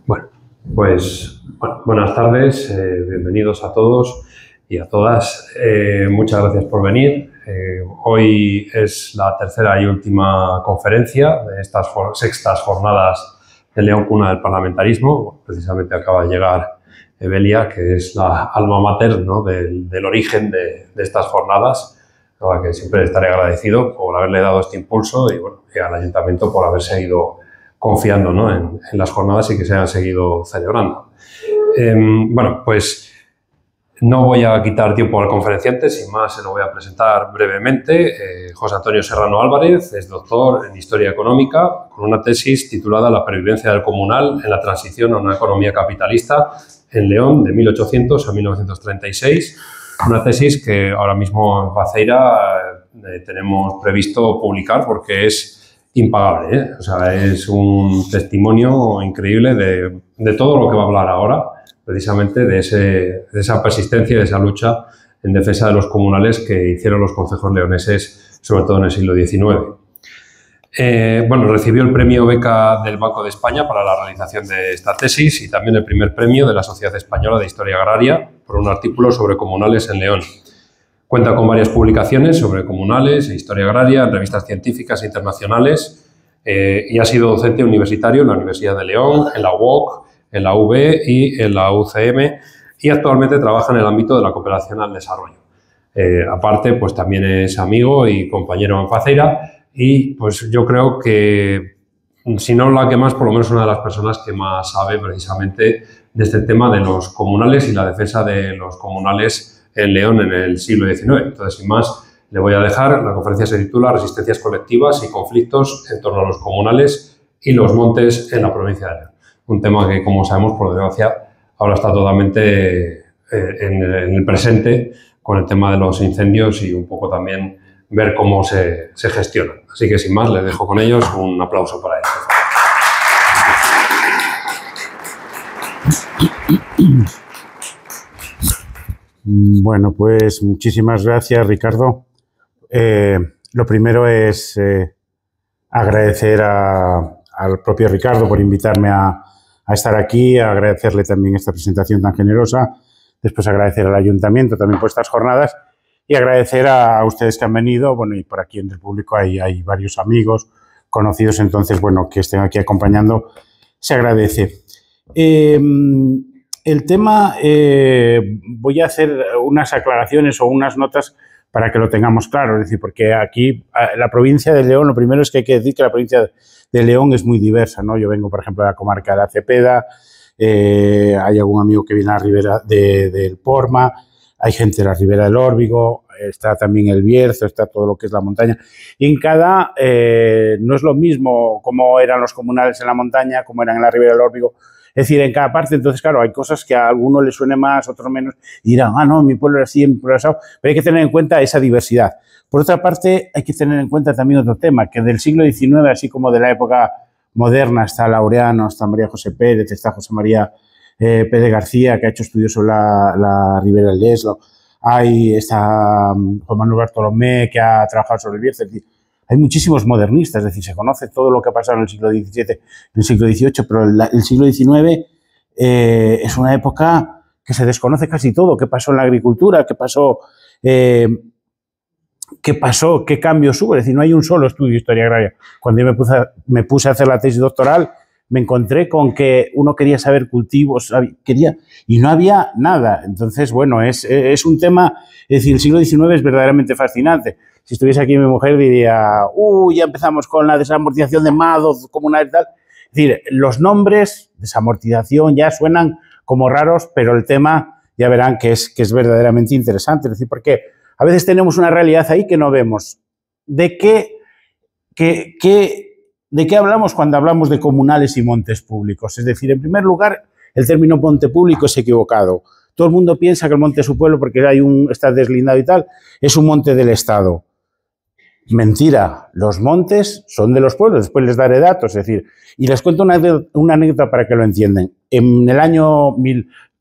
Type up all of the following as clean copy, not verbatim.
Bueno, pues buenas tardes, bienvenidos a todos y a todas. Muchas gracias por venir. Hoy es la tercera y última conferencia de estas sextas jornadas de León, cuna del parlamentarismo. Precisamente acaba de llegar Evelia, que es la alma mater, ¿no?, del origen de estas jornadas, a la que siempre estaré agradecido por haberle dado este impulso y, bueno, y al Ayuntamiento por haber seguido confiando, ¿no?, en las jornadas y que se han seguido celebrando. Bueno, pues no voy a quitar tiempo al conferenciante, sin más se lo voy a presentar brevemente. José Antonio Serrano Álvarez es doctor en Historia Económica con una tesis titulada La pervivencia del comunal en la transición a una economía capitalista en León de 1800 a 1936. Una tesis que ahora mismo en Faceira tenemos previsto publicar porque es impagable, ¿eh? O sea, es un testimonio increíble de todo lo que va a hablar ahora, precisamente de esa persistencia y de esa lucha en defensa de los comunales que hicieron los concejos leoneses, sobre todo en el siglo XIX. Bueno, recibió el premio Beca del Banco de España para la realización de esta tesis y también el primer premio de la Sociedad Española de Historia Agraria por un artículo sobre comunales en León. Cuenta con varias publicaciones sobre comunales e historia agraria en revistas científicas e internacionales y ha sido docente universitario en la Universidad de León, en la UOC, en la UB y en la UCM, y actualmente trabaja en el ámbito de la cooperación al desarrollo. Aparte, pues también es amigo y compañero en Faceira y pues yo creo que, si no la que más, por lo menos una de las personas que más sabe precisamente de este tema de los comunales y la defensa de los comunales en León en el siglo XIX. Entonces, sin más, le voy a dejar. La conferencia se titula Resistencias colectivas y conflictos en torno a los comunales y los montes en la provincia de León. Un tema que, como sabemos, por desgracia, ahora está totalmente en el presente con el tema de los incendios y un poco también ver cómo se gestionan. Así que, sin más, les dejo con ellos. Un aplauso para ellos. Bueno, pues muchísimas gracias, Ricardo. Lo primero es agradecer al propio Ricardo por invitarme a estar aquí, agradecerle también esta presentación tan generosa, después agradecer al Ayuntamiento también por estas jornadas y agradecer a ustedes que han venido. Bueno, y por aquí entre el público hay varios amigos, conocidos, entonces, bueno, que estén aquí acompañando, se agradece. El tema, voy a hacer unas aclaraciones o unas notas para que lo tengamos claro, es decir, porque aquí la provincia de León, lo primero es que hay que decir que la provincia de León es muy diversa, ¿no? Yo vengo, por ejemplo, de la comarca de la Cepeda, hay algún amigo que viene a la ribera del Porma, hay gente de la ribera del Órbigo, está también el Bierzo, está todo lo que es la montaña. Y en cada, no es lo mismo como eran los comunales en la montaña, como eran en la ribera del Órbigo. Es decir, en cada parte, entonces, claro, hay cosas que a alguno le suene más, otro menos, y dirán, ah, no, mi pueblo era así, mi pueblo era así, pero hay que tener en cuenta esa diversidad. Por otra parte, hay que tener en cuenta también otro tema, que del siglo XIX, así como de la época moderna, está Laureano, está María José Pérez, está José María Pérez García, que ha hecho estudios sobre la ribera del Eslo, está Juan Manuel Bartolomé, que ha trabajado sobre el Bierzo, es decir, hay muchísimos modernistas, es decir, se conoce todo lo que ha pasado en el siglo XVII, en el siglo XVIII, pero el siglo XIX es una época que se desconoce casi todo. ¿Qué pasó en la agricultura? ¿Qué pasó? ¿Qué cambios hubo? Es decir, no hay un solo estudio de historia agraria. Cuando yo me puse a hacer la tesis doctoral, me encontré con que uno quería saber cultivos, y no había nada. Entonces, bueno, es un tema, es decir, el siglo XIX es verdaderamente fascinante. Si estuviese aquí mi mujer diría, ya empezamos con la desamortización de Madoz, comunal y tal. Es decir, los nombres, desamortización, ya suenan como raros, pero el tema ya verán que es verdaderamente interesante. Es decir, porque a veces tenemos una realidad ahí que no vemos. ¿De qué hablamos cuando hablamos de comunales y montes públicos? Es decir, en primer lugar, el término monte público es equivocado. Todo el mundo piensa que el monte es su pueblo porque está deslindado y tal, es un monte del Estado. Mentira, los montes son de los pueblos, después les daré datos, es decir, y les cuento una anécdota para que lo entiendan. En el año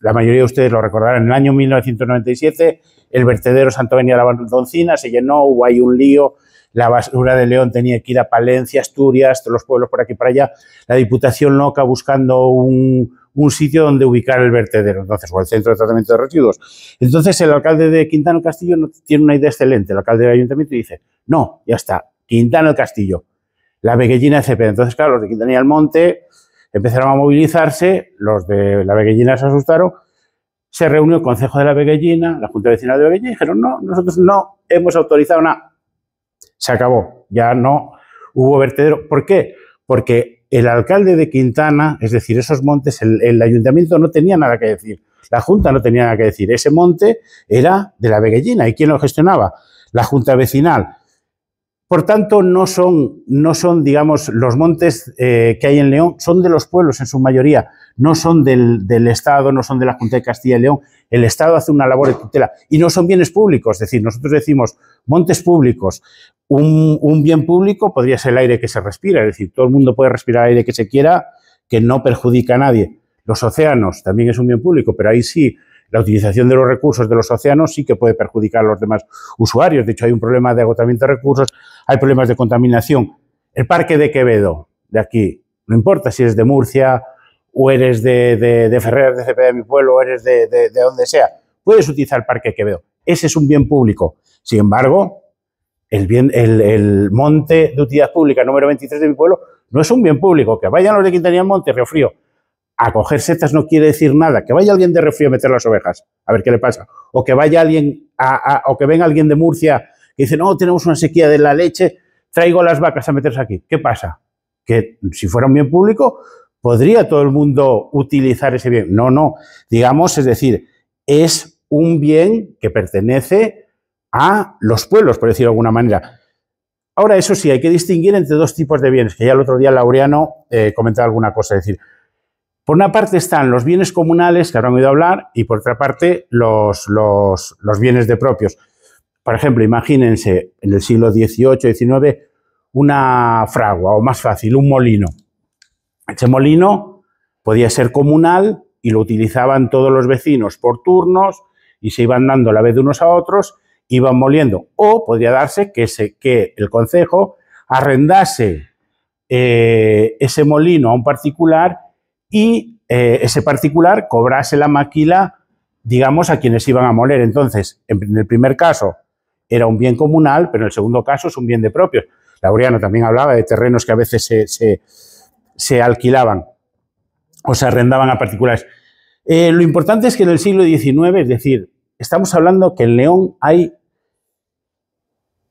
la mayoría de ustedes lo recordarán, en el año 1997 el vertedero Santo Venia de la Valdoncina se llenó, hubo ahí un lío, la basura de León tenía que ir a Palencia, Asturias, todos los pueblos por aquí y por allá, la Diputación loca buscando un sitio donde ubicar el vertedero, entonces, o el centro de tratamiento de residuos. Entonces el alcalde de Quintana del Castillo tiene una idea excelente, el alcalde del ayuntamiento dice, no, ya está, Quintana del Castillo, la Veguellina de Cepeda. Entonces, claro, los de Quintana y Almonte empezaron a movilizarse, los de la Veguellina se asustaron, se reunió el Concejo de la Veguellina, la Junta Vecinal de Veguellina, y dijeron, no, nosotros no hemos autorizado nada. Se acabó, ya no hubo vertedero. ¿Por qué? Porque el alcalde de Quintana, es decir, esos montes, el ayuntamiento no tenía nada que decir, la Junta no tenía nada que decir, ese monte era de la Veguellina, ¿y quién lo gestionaba? La Junta Vecinal. Por tanto, no son, digamos, los montes que hay en León, son de los pueblos en su mayoría, no son del Estado, no son de la Junta de Castilla y León. El Estado hace una labor de tutela y no son bienes públicos, es decir, nosotros decimos montes públicos. Un bien público podría ser el aire que se respira, es decir, todo el mundo puede respirar aire que se quiera, que no perjudica a nadie. Los océanos también es un bien público, pero ahí sí, la utilización de los recursos de los océanos sí que puede perjudicar a los demás usuarios. De hecho, hay un problema de agotamiento de recursos, hay problemas de contaminación. El Parque de Quevedo, de aquí, no importa si eres de Murcia o eres de Ferrer, de Cepeda, de mi pueblo, o eres de donde sea, puedes utilizar el Parque de Quevedo. Ese es un bien público. Sin embargo, el monte de utilidad pública número 23 de mi pueblo no es un bien público. Que vayan los de Quintanilla al Monte, Río Frío, a coger setas no quiere decir nada. Que vaya alguien de Río Frío a meter las ovejas, a ver qué le pasa. O que vaya alguien, o que venga alguien de Murcia que dice, no, tenemos una sequía de la leche, traigo las vacas a meterse aquí. ¿Qué pasa? Que si fuera un bien público, ¿podría todo el mundo utilizar ese bien? No, no. Digamos, es decir, es un bien que pertenece a los pueblos, por decirlo de alguna manera. Ahora, eso sí, hay que distinguir entre dos tipos de bienes, que ya el otro día Laureano comentaba alguna cosa. Es decir, por una parte están los bienes comunales, que habrán oído hablar, y por otra parte los bienes de propios. Por ejemplo, imagínense en el siglo XVIII, XIX, una fragua, o más fácil, un molino. Ese molino podía ser comunal y lo utilizaban todos los vecinos por turnos y se iban dando la vez de unos a otros, iban moliendo. O podría darse que el concejo arrendase ese molino a un particular y ese particular cobrase la maquila, digamos, a quienes iban a moler. Entonces, en el primer caso era un bien comunal, pero en el segundo caso es un bien de propios. Laureano también hablaba de terrenos que a veces se alquilaban o se arrendaban a particulares. Lo importante es que en el siglo XIX, es decir, estamos hablando que en León hay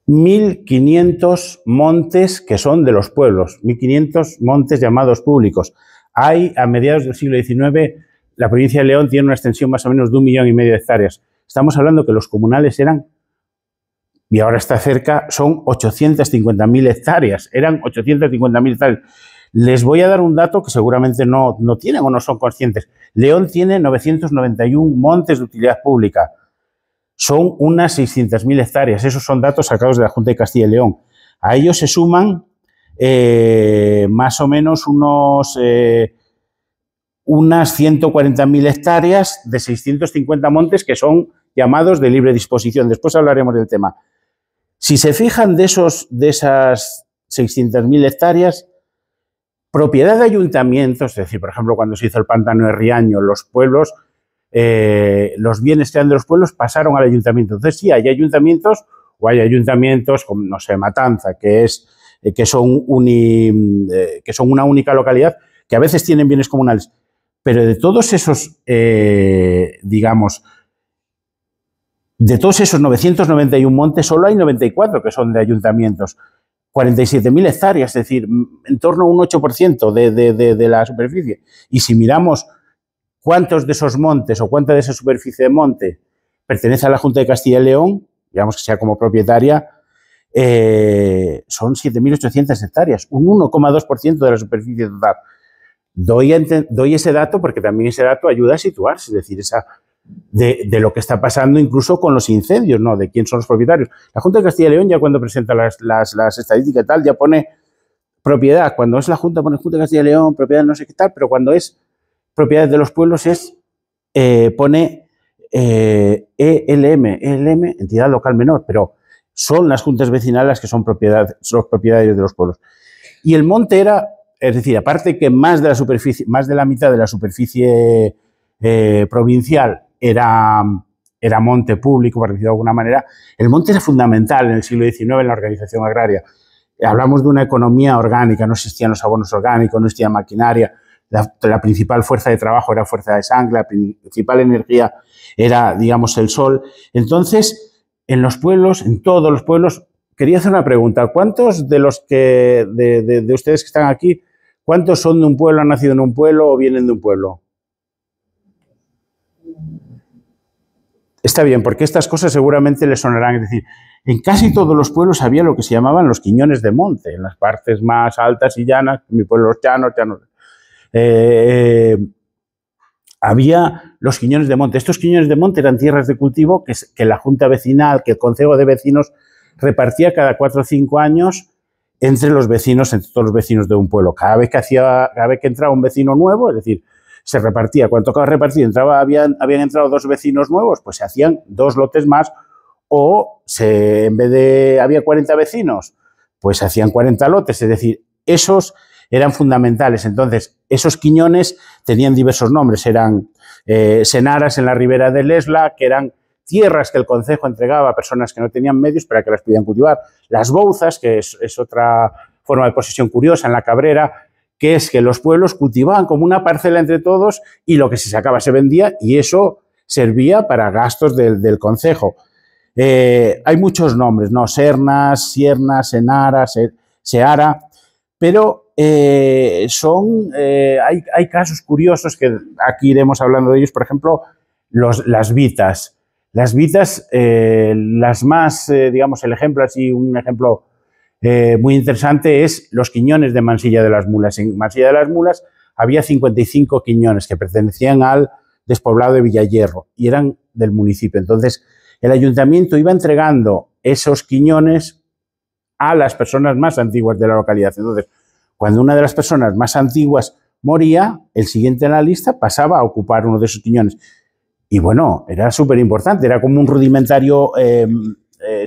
1.500 montes que son de los pueblos, 1.500 montes llamados públicos. Hay, a mediados del siglo XIX, la provincia de León tiene una extensión más o menos de 1,5 millones de hectáreas. Estamos hablando que los comunales eran, y ahora está cerca, son 850.000 hectáreas. Eran 850.000 hectáreas. Les voy a dar un dato que seguramente no tienen o no son conscientes. León tiene 991 montes de utilidad pública. Son unas 600.000 hectáreas. Esos son datos sacados de la Junta de Castilla y León. A ellos se suman más o menos unas 140.000 hectáreas de 650 montes que son llamados de libre disposición. Después hablaremos del tema. Si se fijan de esas 600.000 hectáreas, propiedad de ayuntamientos, es decir, por ejemplo, cuando se hizo el pantano de Riaño, los pueblos, los bienes que eran de los pueblos pasaron al ayuntamiento. Entonces sí, hay ayuntamientos como, no sé, Matanza, que son una única localidad, que a veces tienen bienes comunales. Pero de todos esos, digamos, de todos esos 991 montes, solo hay 94 que son de ayuntamientos. 47.000 hectáreas, es decir, en torno a un 8% de la superficie. Y si miramos cuántos de esos montes o cuánta de esa superficie de monte pertenece a la Junta de Castilla y León, digamos que sea como propietaria, son 7.800 hectáreas, un 1,2% de la superficie total. Doy ese dato porque también ese dato ayuda a situarse, es decir, de lo que está pasando incluso con los incendios, ¿no? De quién son los propietarios. La Junta de Castilla y León ya cuando presenta las estadísticas y tal, ya pone propiedad. Cuando es la Junta pone Junta de Castilla y León, propiedad no sé qué tal, pero cuando es propiedad de los pueblos es pone ELM, entidad local menor, pero son las juntas vecinales las que son los propietarios de los pueblos. Y el monte era, es decir, aparte que más de la mitad de la superficie provincial era monte público, por decirlo de alguna manera, el monte era fundamental en el siglo XIX en la organización agraria. Hablamos de una economía orgánica, no existían los abonos orgánicos, no existía maquinaria, la principal fuerza de trabajo era fuerza de sangre, la principal energía era, digamos, el sol. Entonces, en los pueblos, en todos los pueblos, quería hacer una pregunta. ¿Cuántos de los de ustedes que están aquí, cuántos son de un pueblo, han nacido en un pueblo o vienen de un pueblo? Está bien, porque estas cosas seguramente les sonarán. Es decir, en casi todos los pueblos había lo que se llamaban los quiñones de monte, en las partes más altas y llanas, en mi pueblo los llanos. Había los quiñones de monte. Estos quiñones de monte eran tierras de cultivo que la junta vecinal, que el concejo de vecinos repartía cada 4 o 5 años entre los vecinos, entre todos los vecinos de un pueblo. Cada vez que entraba un vecino nuevo, es decir, se repartía, cuando tocaba repartir, habían entrado 2 vecinos nuevos, pues se hacían 2 lotes más, o en vez de había 40 vecinos, pues se hacían 40 lotes, es decir, esos eran fundamentales. Entonces, esos quiñones tenían diversos nombres, eran senaras en la ribera del Esla, que eran tierras que el concejo entregaba a personas que no tenían medios para que las pudieran cultivar. Las bouzas, que es otra forma de posesión curiosa en la Cabrera, que es que los pueblos cultivaban como una parcela entre todos y lo que se sacaba se vendía y eso servía para gastos del concejo. Hay muchos nombres, ¿no? Sernas, Siernas, Senara, Seara, pero hay casos curiosos que aquí iremos hablando de ellos, por ejemplo, las vitas. Las vitas, las más, digamos, un ejemplo muy interesante es los quiñones de Mansilla de las Mulas. En Mansilla de las Mulas había 55 quiñones que pertenecían al despoblado de Villayerro y eran del municipio. Entonces, el ayuntamiento iba entregando esos quiñones a las personas más antiguas de la localidad. Entonces, cuando una de las personas más antiguas moría, el siguiente en la lista pasaba a ocupar uno de esos quiñones. Y bueno, era súper importante, era como un rudimentario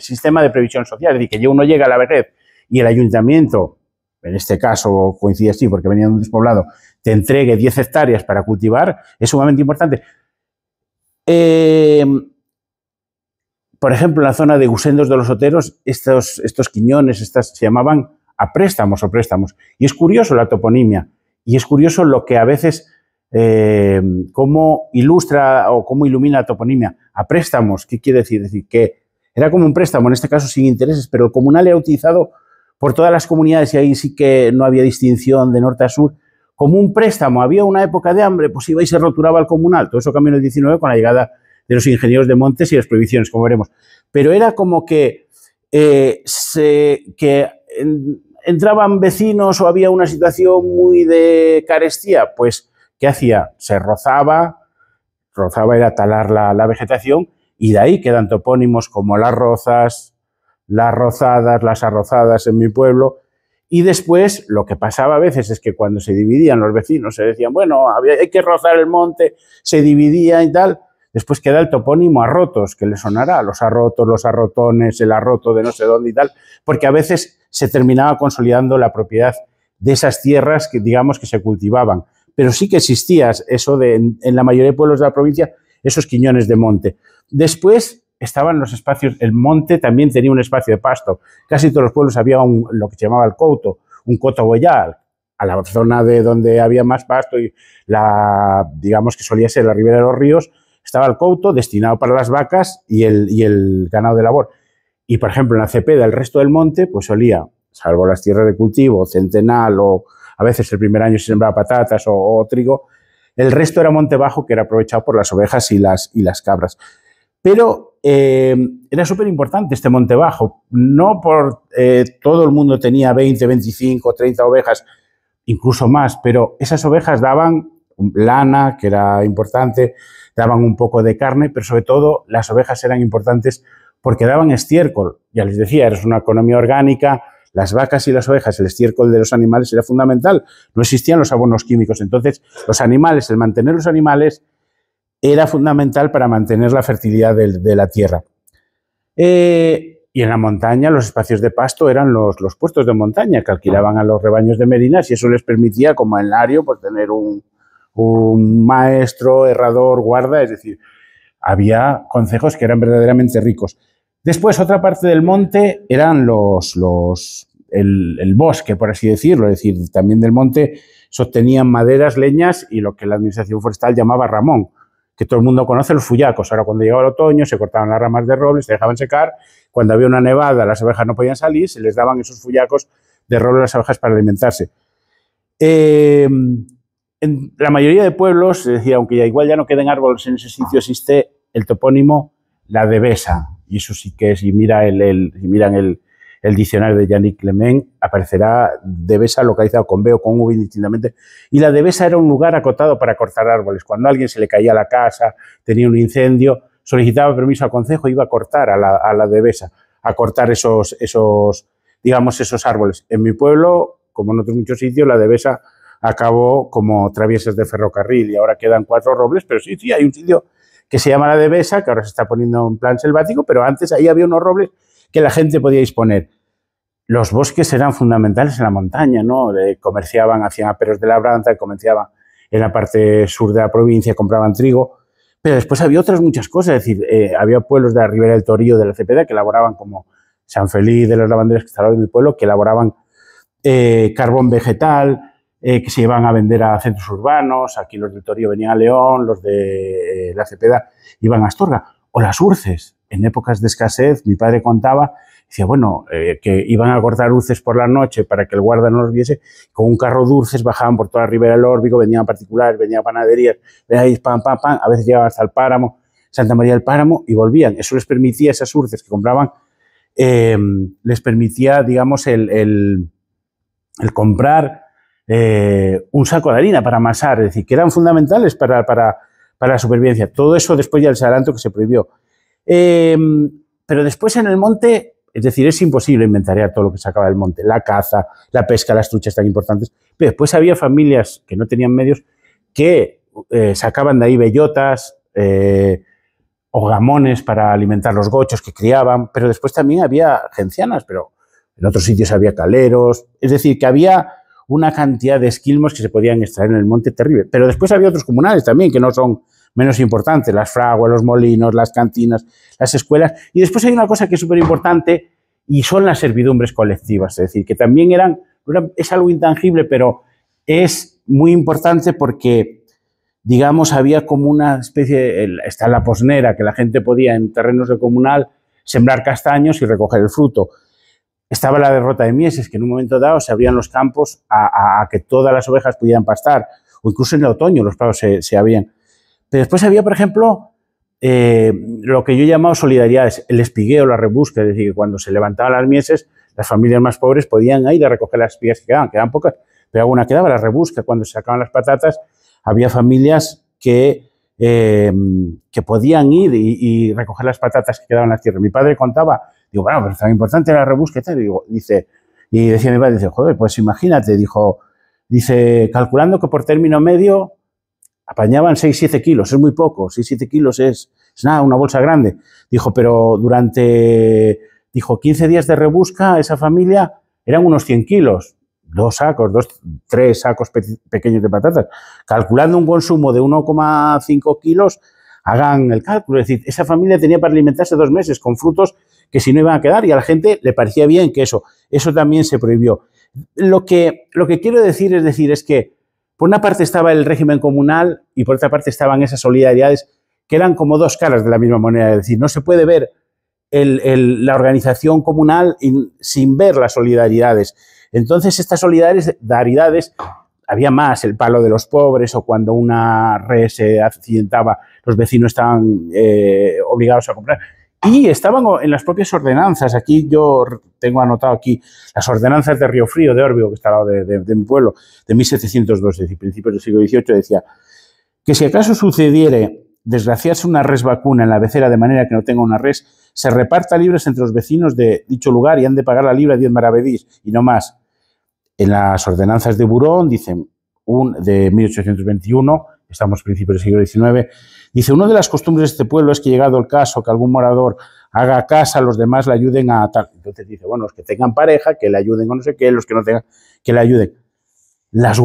sistema de previsión social. Es decir, que uno llega a la vejez y el ayuntamiento, en este caso coincide así porque venía de un despoblado, te entregue 10 hectáreas para cultivar, es sumamente importante. Por ejemplo, en la zona de Gusendos de los Oteros, estos quiñones se llamaban apréstamos o préstamos. Y es curioso la toponimia, y es curioso lo que a veces, cómo ilustra o cómo ilumina la toponimia. Apréstamos, ¿qué quiere decir? Es decir, que era como un préstamo, en este caso sin intereses, pero el comunal era utilizado por todas las comunidades y ahí sí que no había distinción de norte a sur. Como un préstamo, había una época de hambre, pues iba y se roturaba el comunal. Todo eso cambió en el 19 con la llegada de los ingenieros de montes y las prohibiciones, como veremos. Pero era como que, entraban vecinos o había una situación muy de carestía, pues, ¿qué hacía? Se rozaba era talar la vegetación y de ahí quedan topónimos como Las Rozas, Las Rozadas, Las Arrozadas en mi pueblo. Y después lo que pasaba a veces es que cuando se dividían los vecinos se decían, bueno, hay que rozar el monte, se dividía y tal. Después queda el topónimo Arrotos, que le sonará, los arrotos, los arrotones, el arroto de no sé dónde y tal, porque a veces se terminaba consolidando la propiedad de esas tierras que, digamos, que se cultivaban. Pero sí que existía eso en la mayoría de pueblos de la provincia, esos quiñones de monte. Después estaban los espacios, el monte también tenía un espacio de pasto. Casi todos los pueblos había lo que se llamaba el couto, un coto boyal, a la zona de donde había más pasto y digamos que solía ser la ribera de los ríos, estaba el couto destinado para las vacas y el ganado de labor. Y, por ejemplo, en la Cepeda, el resto del monte, pues solía, salvo las tierras de cultivo, centenal o a veces el primer año se sembraba patatas o trigo, el resto era monte bajo que era aprovechado por las ovejas y las cabras. Pero era súper importante este monte bajo. No por todo el mundo tenía 20, 25, 30 ovejas, incluso más, pero esas ovejas daban lana, que era importante, daban un poco de carne, pero sobre todo las ovejas eran importantes porque daban estiércol. Ya les decía, es una economía orgánica, las vacas y las ovejas, el estiércol de los animales era fundamental. No existían los abonos químicos. Entonces, los animales, el mantener los animales era fundamental para mantener la fertilidad de la tierra. Y en la montaña los espacios de pasto eran los puestos de montaña que alquilaban a los rebaños de merinas, y eso les permitía, como en Lario, pues tener un maestro, herrador, guarda, es decir, había concejos que eran verdaderamente ricos. Después, otra parte del monte eran el bosque, por así decirlo, es decir, también del monte se obtenían maderas, leñas y lo que la administración forestal llamaba ramón, que todo el mundo conoce, los fuyacos. Ahora, cuando llegaba el otoño, se cortaban las ramas de roble, se dejaban secar. Cuando había una nevada, las abejas no podían salir, se les daban esos fuyacos de roble a las abejas para alimentarse. En la mayoría de pueblos, es decir, aunque igual ya no queden árboles en ese sitio, existe el topónimo La Devesa. Y eso sí que, si miran el diccionario de Yannick Clement, aparecerá Devesa localizado con B o con V indistintamente. Y La Devesa era un lugar acotado para cortar árboles. Cuando a alguien se le caía la casa, tenía un incendio, solicitaba permiso al concejo e iba a cortar a la Devesa, a cortar esos árboles. En mi pueblo, como en otros muchos sitios, La Devesa acabó como traviesas de ferrocarril y ahora quedan 4 robles, pero sí, hay un sitio que se llama La Devesa, que ahora se está poniendo en plan selvático, pero antes ahí había unos robles que la gente podía disponer. Los bosques eran fundamentales en la montaña, ¿no? Comerciaban, hacían aperos de labranza, comerciaban en la parte sur de la provincia, compraban trigo, pero después había otras muchas cosas, es decir, había pueblos de la Ribera del Torío, de la Cepeda, que elaboraban, como San Feliz de los Lavanderos, que está al lado de mi pueblo, que elaboraban carbón vegetal, que se iban a vender a centros urbanos. Aquí los del Torío venían a León, los de la Cepeda iban a Astorga. O las urces, en épocas de escasez, mi padre contaba, decía, bueno, que iban a cortar urces por la noche para que el guarda no los viese, con un carro de urces bajaban por toda la Ribera del Órbigo, venían particulares, venían panaderías, venían pam, pam, pam, a veces llegaban hasta el Páramo, Santa María del Páramo, y volvían. Eso les permitía, esas urces que compraban, les permitía, digamos, el comprar un saco de harina para amasar, es decir, que eran fundamentales para la supervivencia. Todo eso después ya el Saranto, que se prohibió. Pero después en el monte, es decir, es imposible inventariar todo lo que sacaba del monte, la caza, la pesca, las truchas tan importantes, pero después había familias que no tenían medios que sacaban de ahí bellotas o gamones para alimentar los gochos que criaban, pero después también había gencianas, pero en otros sitios había caleros, es decir, que había una cantidad de esquilmos que se podían extraer en el monte terrible, pero después había otros comunales también que no son menos importantes, las fraguas, los molinos, las cantinas, las escuelas, y después hay una cosa que es súper importante y son las servidumbres colectivas, es decir, que también es algo intangible, pero es muy importante porque, digamos, había como una especie, está la posnera, que la gente podía en terrenos de comunal sembrar castaños y recoger el fruto. Estaba la derrota de Mieses, que en un momento dado se abrían los campos a que todas las ovejas pudieran pastar, o incluso en el otoño los prados se abrían. Pero después había, por ejemplo, lo que yo he llamado solidaridades, el espigueo, la rebusca, es decir, cuando se levantaban las mieses, las familias más pobres podían ir a recoger las espigas que quedaban pocas, pero alguna quedaba, la rebusca. Cuando se sacaban las patatas, había familias que podían ir y recoger las patatas que quedaban en las tierras. Mi padre contaba, digo, bueno, pero es tan importante la rebusca, y decía mi padre, dice, joder, pues imagínate, dice, calculando que por término medio apañaban 6-7 kilos, es muy poco, 6-7 kilos es nada, una bolsa grande. Dijo, pero durante 15 días de rebusca, esa familia eran unos 100 kilos, 3 sacos pequeños de patatas. Calculando un consumo de 1,5 kilos, hagan el cálculo. Es decir, esa familia tenía para alimentarse 2 meses con frutos que si no iban a quedar, y a la gente le parecía bien que eso también se prohibió. Lo que quiero decir es que por una parte estaba el régimen comunal y por otra parte estaban esas solidaridades que eran como 2 caras de la misma moneda. Es decir, no se puede ver la organización comunal sin ver las solidaridades. Entonces, estas solidaridades, había más, el palo de los pobres, o cuando una res se accidentaba, los vecinos estaban obligados a comprar. Y estaban en las propias ordenanzas. Aquí yo tengo anotado aquí las ordenanzas de Río Frío, de Órbigo, que está al lado de mi pueblo, de 1702, es decir, principios del siglo XVIII, decía que si acaso sucediere desgraciarse una res vacuna en la becera de manera que no tenga una res, se reparta libres entre los vecinos de dicho lugar y han de pagar la libra 10 maravedís y no más. En las ordenanzas de Burón, dicen, de 1821, estamos principios del siglo XIX, Dice, una de las costumbres de este pueblo es que llegado el caso que algún morador haga casa, los demás le ayuden a tal. Entonces dice, bueno, los que tengan pareja, que le ayuden o no sé qué, los que no tengan, que le ayuden. Las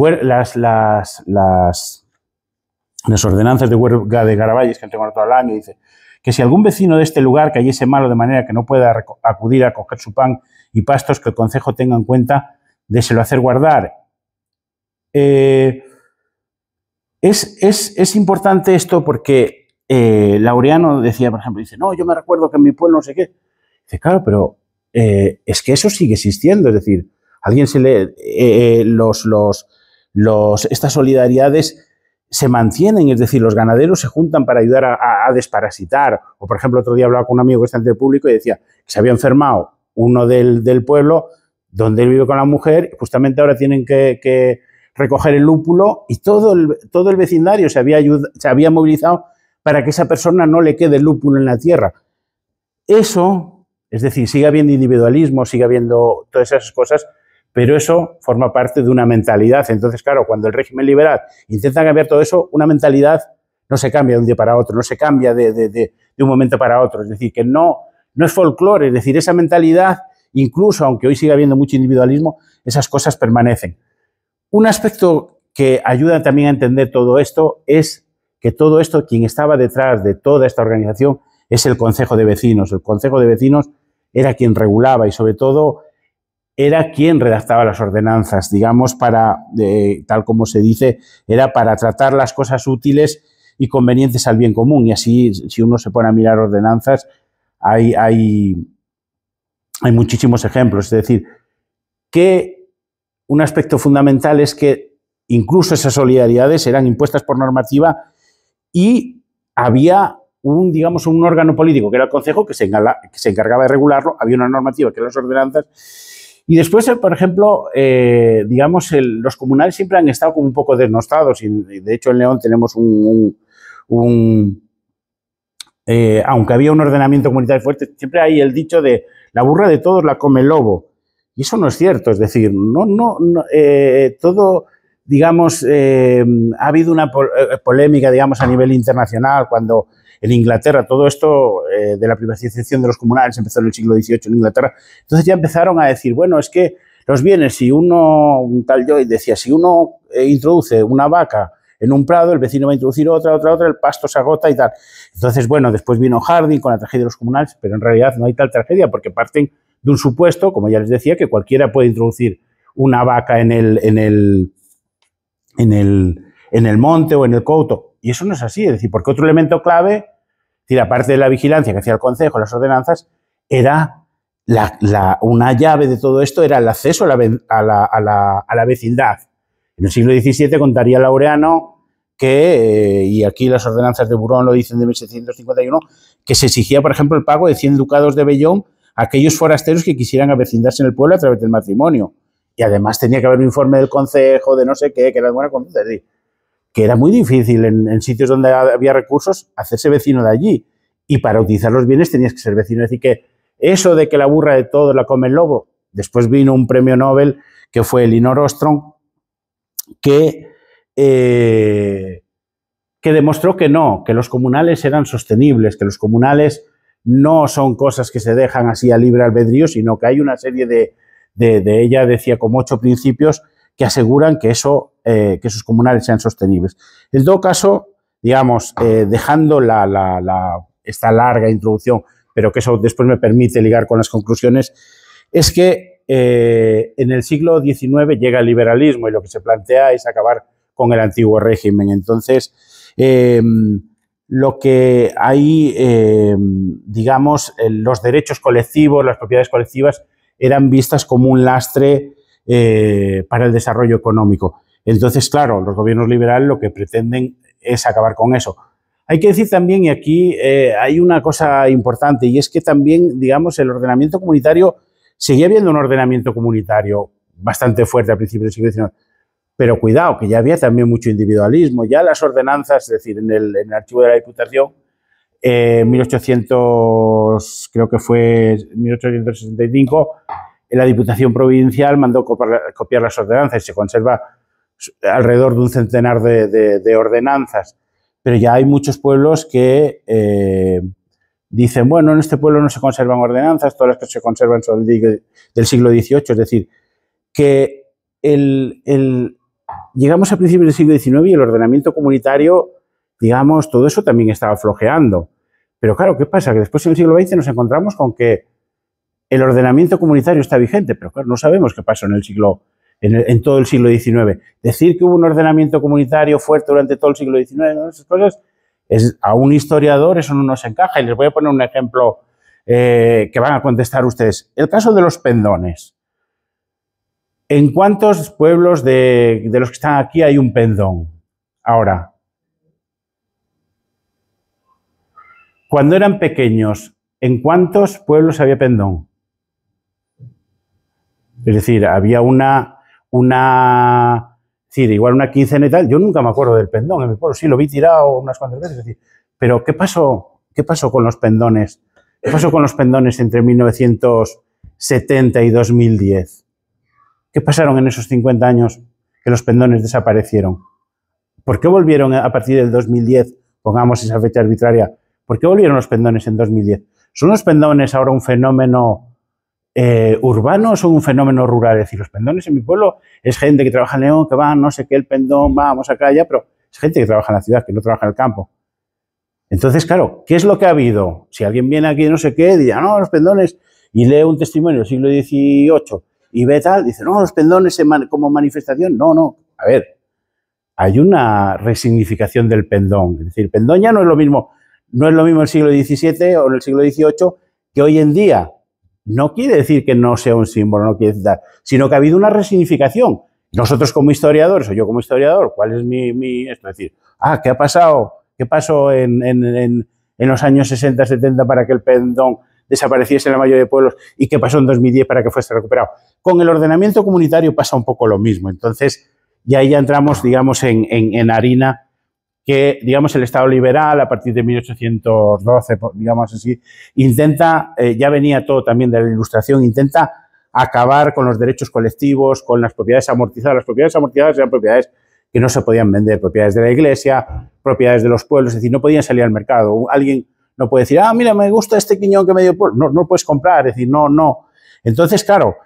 ordenanzas de huelga de Garavalles que han tomado todo el año, dice que si algún vecino de este lugar cayese malo de manera que no pueda acudir a coger su pan y pastos, que el concejo tenga en cuenta de se lo hacer guardar. Es importante esto porque Laureano decía, por ejemplo, dice, no, yo me recuerdo que en mi pueblo no sé qué. Dice, claro, pero es que eso sigue existiendo, es decir, alguien se le... estas solidaridades se mantienen, es decir, los ganaderos se juntan para ayudar a desparasitar. O, por ejemplo, otro día hablaba con un amigo que está en el público y decía que se había enfermado uno del pueblo donde él vive con la mujer, justamente ahora tienen que recoger el lúpulo y todo el vecindario se había movilizado para que esa persona no le quede el lúpulo en la tierra. Eso, es decir, sigue habiendo individualismo, sigue habiendo todas esas cosas, pero eso forma parte de una mentalidad. Entonces, claro, cuando el régimen liberal intenta cambiar todo eso, una mentalidad no se cambia de un día para otro, no se cambia de un momento para otro. Es decir, que no es folclore, es decir, esa mentalidad, incluso aunque hoy siga habiendo mucho individualismo, esas cosas permanecen. Un aspecto que ayuda también a entender todo esto es que todo esto, quien estaba detrás de toda esta organización, es el Concejo de Vecinos. El Concejo de Vecinos era quien regulaba y, sobre todo, era quien redactaba las ordenanzas, digamos, tal como se dice, era para tratar las cosas útiles y convenientes al bien común. Y así, si uno se pone a mirar ordenanzas, hay muchísimos ejemplos. Es decir, que un aspecto fundamental es que incluso esas solidaridades eran impuestas por normativa y había un órgano político, que era el Concejo, que se encargaba de regularlo, había una normativa, que eran las ordenanzas. Y después, por ejemplo, los comunales siempre han estado como un poco desnostados y de hecho en León tenemos aunque había un ordenamiento comunitario fuerte, siempre hay el dicho de la burra de todos la come el lobo. Y eso no es cierto, es decir, todo, digamos, ha habido una polémica, digamos, a nivel internacional cuando en Inglaterra todo esto de la privatización de los comunales empezó en el siglo XVIII en Inglaterra. Entonces ya empezaron a decir, bueno, es que los bienes, un tal Joy decía, si uno introduce una vaca en un prado, el vecino va a introducir otra, el pasto se agota y tal. Entonces, bueno, después vino Harding con la tragedia de los comunales, pero en realidad no hay tal tragedia porque parten de un supuesto, como ya les decía, que cualquiera puede introducir una vaca en el monte o en el couto. Y eso no es así, es decir, porque otro elemento clave, es decir, aparte de la vigilancia que hacía el Concejo, las ordenanzas, era una llave de todo esto, era el acceso a la vecindad. En el siglo XVII contaría Laureano que, y aquí las ordenanzas de Burón lo dicen de 1751, que se exigía, por ejemplo, el pago de 100 ducados de vellón a aquellos forasteros que quisieran avecindarse en el pueblo a través del matrimonio. Y además tenía que haber un informe del Concejo, de no sé qué, que era de buena conducta. Es decir, que era muy difícil en sitios donde había recursos hacerse vecino de allí. Y para utilizar los bienes tenías que ser vecino. Es decir, que eso de que la burra de todos la come el lobo, después vino un premio Nobel que fue Elinor Ostrom, que demostró que no, que los comunales eran sostenibles, que los comunales no son cosas que se dejan así a libre albedrío, sino que hay una serie de ella decía como 8 principios que aseguran que que esos comunales sean sostenibles. En todo caso, digamos, dejando esta larga introducción, pero que eso después me permite ligar con las conclusiones, es que en el siglo XIX llega el liberalismo y lo que se plantea es acabar con el antiguo régimen. Entonces, lo que hay, digamos, los derechos colectivos, las propiedades colectivas, eran vistas como un lastre para el desarrollo económico. Entonces, claro, los gobiernos liberales lo que pretenden es acabar con eso. Hay que decir también, y aquí hay una cosa importante, y es que también, digamos, el ordenamiento comunitario, seguía habiendo un ordenamiento comunitario bastante fuerte al principio del siglo XIX, pero cuidado, que ya había también mucho individualismo. Ya las ordenanzas, es decir, en el archivo de la Diputación, 1865, la Diputación Provincial mandó copiar las ordenanzas y se conserva alrededor de un centenar de ordenanzas. pero ya hay muchos pueblos que dicen, bueno, en este pueblo no se conservan ordenanzas, todas las que se conservan son del siglo XVIII, es decir, que llegamos a principios del siglo XIX y el ordenamiento comunitario, digamos, todo eso también estaba flojeando. Pero claro, ¿qué pasa? Que después en el siglo XX nos encontramos con que el ordenamiento comunitario está vigente, pero claro, no sabemos qué pasó en todo el siglo XIX. Decir que hubo un ordenamiento comunitario fuerte durante todo el siglo XIX, ¿no? Esas cosas, a un historiador eso no nos encaja. Y les voy a poner un ejemplo que van a contestar ustedes. El caso de los pendones. ¿En cuántos pueblos de los que están aquí hay un pendón? Ahora, cuando eran pequeños, ¿en cuántos pueblos había pendón? Es decir, había igual una quincena y tal. Yo nunca me acuerdo del pendón en mi pueblo. Sí, lo vi tirado unas cuantas veces. Es decir, pero ¿qué pasó con los pendones? ¿Qué pasó con los pendones entre 1970 y 2010? ¿Qué pasaron en esos 50 años que los pendones desaparecieron? ¿Por qué volvieron a partir del 2010? Pongamos esa fecha arbitraria. ¿Por qué volvieron los pendones en 2010? ¿Son los pendones ahora un fenómeno urbano o son un fenómeno rural? Es decir, los pendones en mi pueblo es gente que trabaja en León, que va, no sé qué, el pendón, vamos acá, allá, pero es gente que trabaja en la ciudad, que no trabaja en el campo. Entonces, claro, ¿qué es lo que ha habido? Si alguien viene aquí, no sé qué, dice, no, los pendones, y lee un testimonio del siglo XVIII y ve tal, dice, no, los pendones como manifestación. No, a ver, hay una resignificación del pendón. Es decir, pendón ya no es lo mismo en el siglo XVII o en el siglo XVIII que hoy en día. No quiere decir que no sea un símbolo, no quiere decir, sino que ha habido una resignificación. Nosotros como historiadores, o yo como historiador, ¿cuál es esto? Es decir, ¿qué ha pasado? ¿Qué pasó en los años 60, 70 para que el pendón desapareciese en la mayoría de pueblos y qué pasó en 2010 para que fuese recuperado? Con el ordenamiento comunitario pasa un poco lo mismo. Entonces, ya ahí ya entramos, digamos, en harina que, digamos, el Estado liberal, a partir de 1812, digamos así, intenta, ya venía todo también de la Ilustración, intenta acabar con los derechos colectivos, con las propiedades amortizadas. Las propiedades amortizadas eran propiedades que no se podían vender, propiedades de la Iglesia, propiedades de los pueblos, es decir, no podían salir al mercado. Alguien no puede decir, mira, me gusta este quiñón que me dio el pueblo. No puedes comprar, es decir, no. Entonces, claro,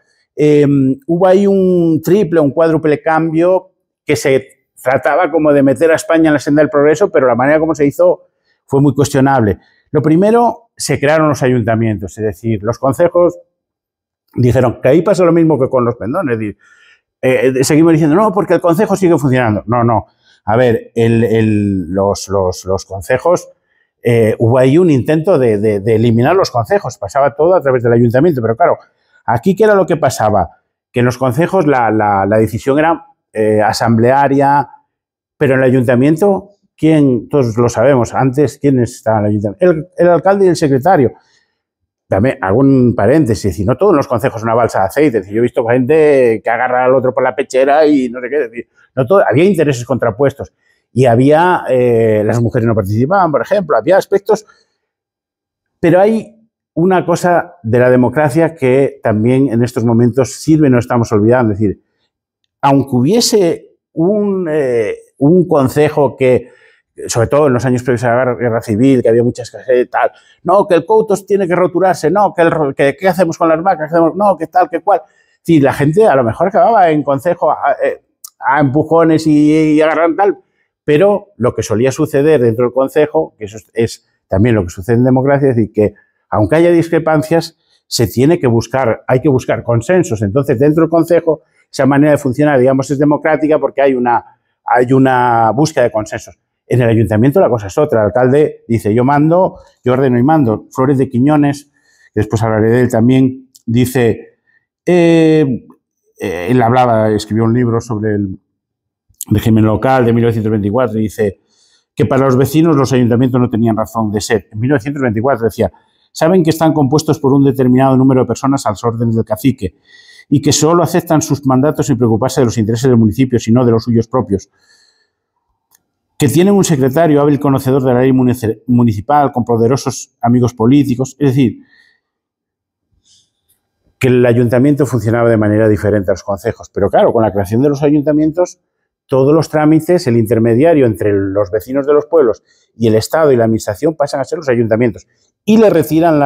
hubo ahí un triple, un cuádruple cambio que se trataba como de meter a España en la senda del progreso, pero la manera como se hizo fue muy cuestionable. Lo primero, se crearon los ayuntamientos, es decir, los concejos dijeron que ahí pasa lo mismo que con los pendones, es decir, seguimos diciendo, no, porque el concejo sigue funcionando. No. A ver, los concejos, hubo ahí un intento de eliminar los concejos, pasaba todo a través del ayuntamiento, pero claro, aquí ¿qué era lo que pasaba? Que en los concejos la decisión era asamblearia, pero en el ayuntamiento, todos lo sabemos, antes, ¿quiénes estaban en el ayuntamiento? El alcalde y el secretario. También, algún paréntesis, y no todo en los concejos una balsa de aceite. Es decir, yo he visto gente que agarra al otro por la pechera y no sé qué. Es decir, no todo, había intereses contrapuestos. Y había, las mujeres no participaban, por ejemplo, había aspectos. Pero hay una cosa de la democracia que también en estos momentos sirve, no estamos olvidando. Es decir, aunque hubiese un concejo que, sobre todo en los años previos a la guerra civil, que había mucha escasez y tal, no, que el coutos tiene que roturarse, no, que ¿qué hacemos con las vacas? No, que tal, que cual. Sí, la gente a lo mejor acababa en concejo a empujones y agarran tal, pero lo que solía suceder dentro del concejo, que eso es también lo que sucede en democracia, es decir, que aunque haya discrepancias, hay que buscar consensos. Entonces, dentro del concejo, esa manera de funcionar, digamos, es democrática porque hay una búsqueda de consensos. En el ayuntamiento la cosa es otra. El alcalde dice, yo mando, yo ordeno y mando. Flores de Quiñones, que después hablaré de él también, dice, él escribió un libro sobre el régimen local de 1924 y dice que para los vecinos los ayuntamientos no tenían razón de ser. En 1924 decía, saben que están compuestos por un determinado número de personas a las órdenes del cacique y que solo aceptan sus mandatos sin preocuparse de los intereses del municipio, sino de los suyos propios. Que tienen un secretario hábil conocedor de la ley municipal, con poderosos amigos políticos. Es decir, que el ayuntamiento funcionaba de manera diferente a los concejos. Pero claro, con la creación de los ayuntamientos, todos los trámites, el intermediario entre los vecinos de los pueblos y el Estado y la administración pasan a ser los ayuntamientos. Y le retiran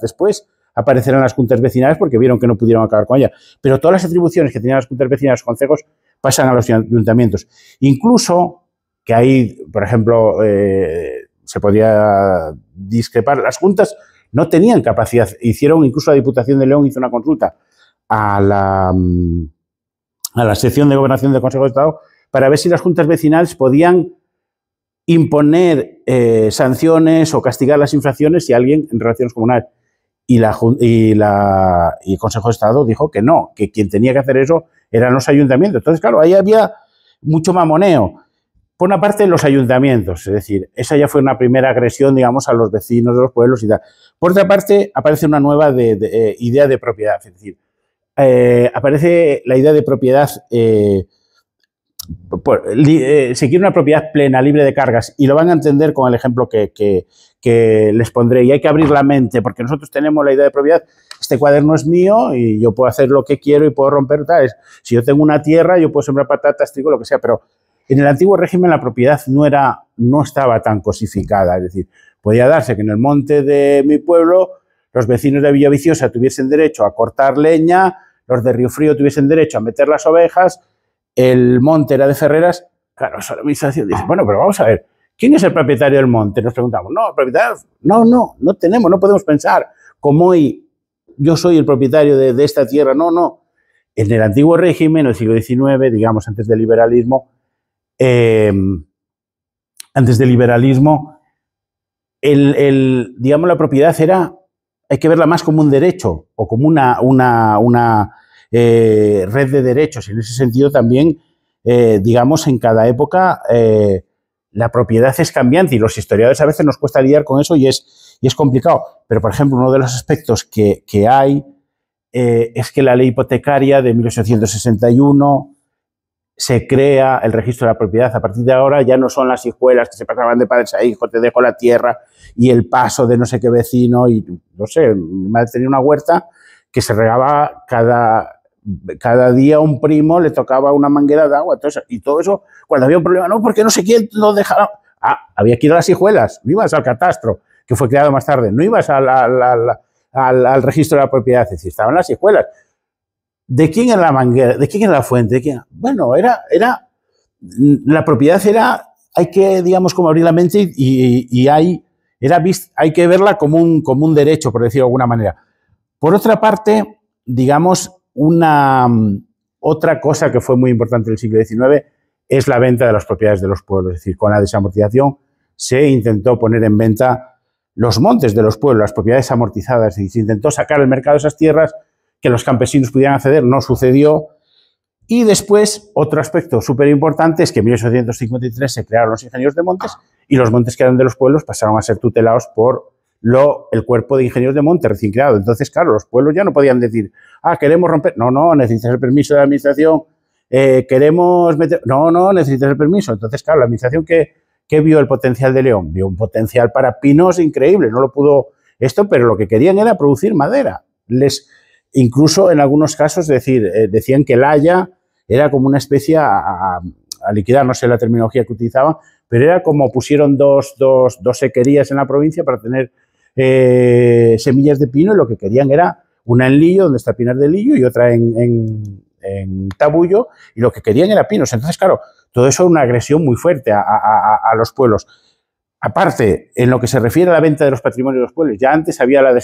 después aparecerán las juntas vecinales porque vieron que no pudieron acabar con ella. Pero todas las atribuciones que tenían las juntas vecinales, los concejos, pasan a los ayuntamientos. Incluso, que ahí, por ejemplo, se podía discrepar, las juntas no tenían capacidad. Incluso la Diputación de León hizo una consulta a la sección de gobernación del Consejo de Estado para ver si las juntas vecinales podían imponer sanciones o castigar las infracciones si alguien en relaciones comunales. Y el Consejo de Estado dijo que no, que quien tenía que hacer eso eran los ayuntamientos. Entonces, claro, ahí había mucho mamoneo. Por una parte, los ayuntamientos, es decir, esa ya fue una primera agresión, digamos, a los vecinos de los pueblos y tal. Por otra parte, aparece una nueva idea de propiedad, es decir, aparece la idea de propiedad, se quiere una propiedad plena, libre de cargas, y lo van a entender con el ejemplo que les pondré. Y hay que abrir la mente, porque nosotros tenemos la idea de propiedad. Este cuaderno es mío y yo puedo hacer lo que quiero y puedo romper tal. Si yo tengo una tierra, yo puedo sembrar patatas, trigo, lo que sea, pero en el antiguo régimen la propiedad no estaba tan cosificada. Es decir, podía darse que en el monte de mi pueblo los vecinos de Villaviciosa tuviesen derecho a cortar leña, los de Río Frío tuviesen derecho a meter las ovejas, el monte era de Ferreras. Claro, eso la administración dice, bueno, pero vamos a ver, ¿quién es el propietario del monte? Nos preguntamos, no, el propietario, no tenemos, no podemos pensar como hoy yo soy el propietario de esta tierra, no. En el antiguo régimen, en el siglo XIX, digamos, antes del liberalismo, digamos, la propiedad hay que verla más como un derecho o como una red de derechos. Y en ese sentido también, digamos, en cada época la propiedad es cambiante y los historiadores a veces nos cuesta lidiar con eso y es complicado. Pero, por ejemplo, uno de los aspectos que hay es que la ley hipotecaria de 1861 se crea el registro de la propiedad. A partir de ahora ya no son las hijuelas que se pasaban de padres a hijos, te dejo la tierra y el paso de no sé qué vecino y no sé, mi madre tenía una huerta que se regaba cada día un primo, le tocaba una manguera de agua, y todo eso, cuando había un problema, no, porque no sé quién lo dejaba. Había que ir a las hijuelas, no ibas al catastro, que fue creado más tarde, no ibas al registro de la propiedad, es decir, estaban las hijuelas. ¿De quién era la manguera? ¿De quién era la fuente? ¿De quién? Bueno, la propiedad hay que, digamos, como abrir la mente y hay que verla como un derecho, por decirlo de alguna manera. Por otra parte, digamos, otra cosa que fue muy importante en el siglo XIX es la venta de las propiedades de los pueblos. Es decir, con la desamortización se intentó poner en venta los montes de los pueblos, las propiedades amortizadas, y se intentó sacar al mercado esas tierras que los campesinos pudieran acceder. No sucedió. Y después, otro aspecto súper importante es que en 1853 se crearon los ingenieros de montes y los montes que eran de los pueblos pasaron a ser tutelados por el cuerpo de ingenieros de monte recién creado. Entonces, claro, los pueblos ya no podían decir, queremos romper, no, necesitas el permiso de la administración, queremos meter, no, necesitas el permiso. Entonces, claro, la administración que vio el potencial de León, vio un potencial para pinos increíble, no lo pudo pero lo que querían era producir madera. Incluso en algunos casos, decían que el haya era como una especie a liquidar, no sé la terminología que utilizaban, pero era como pusieron dos sequerías en la provincia para tener semillas de pino, y lo que querían era una en Lillo, donde está Pinar de Lillo, y otra en Tabullo, y lo que querían era pinos. Entonces, claro, todo eso es una agresión muy fuerte a los pueblos. Aparte, en lo que se refiere a la venta de los patrimonios de los pueblos, ya antes había lo que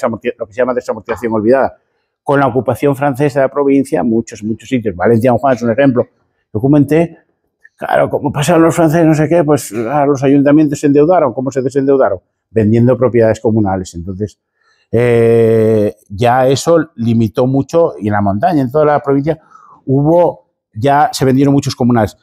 se llama desamortización olvidada. Con la ocupación francesa de la provincia, muchos sitios, Valencia-Juan es un ejemplo, documenté, claro, como pasaron los franceses, no sé qué, pues los ayuntamientos se endeudaron. ¿Cómo se desendeudaron? Vendiendo propiedades comunales. Entonces, ya eso limitó mucho, y en la montaña, en toda la provincia, ya se vendieron muchos comunales.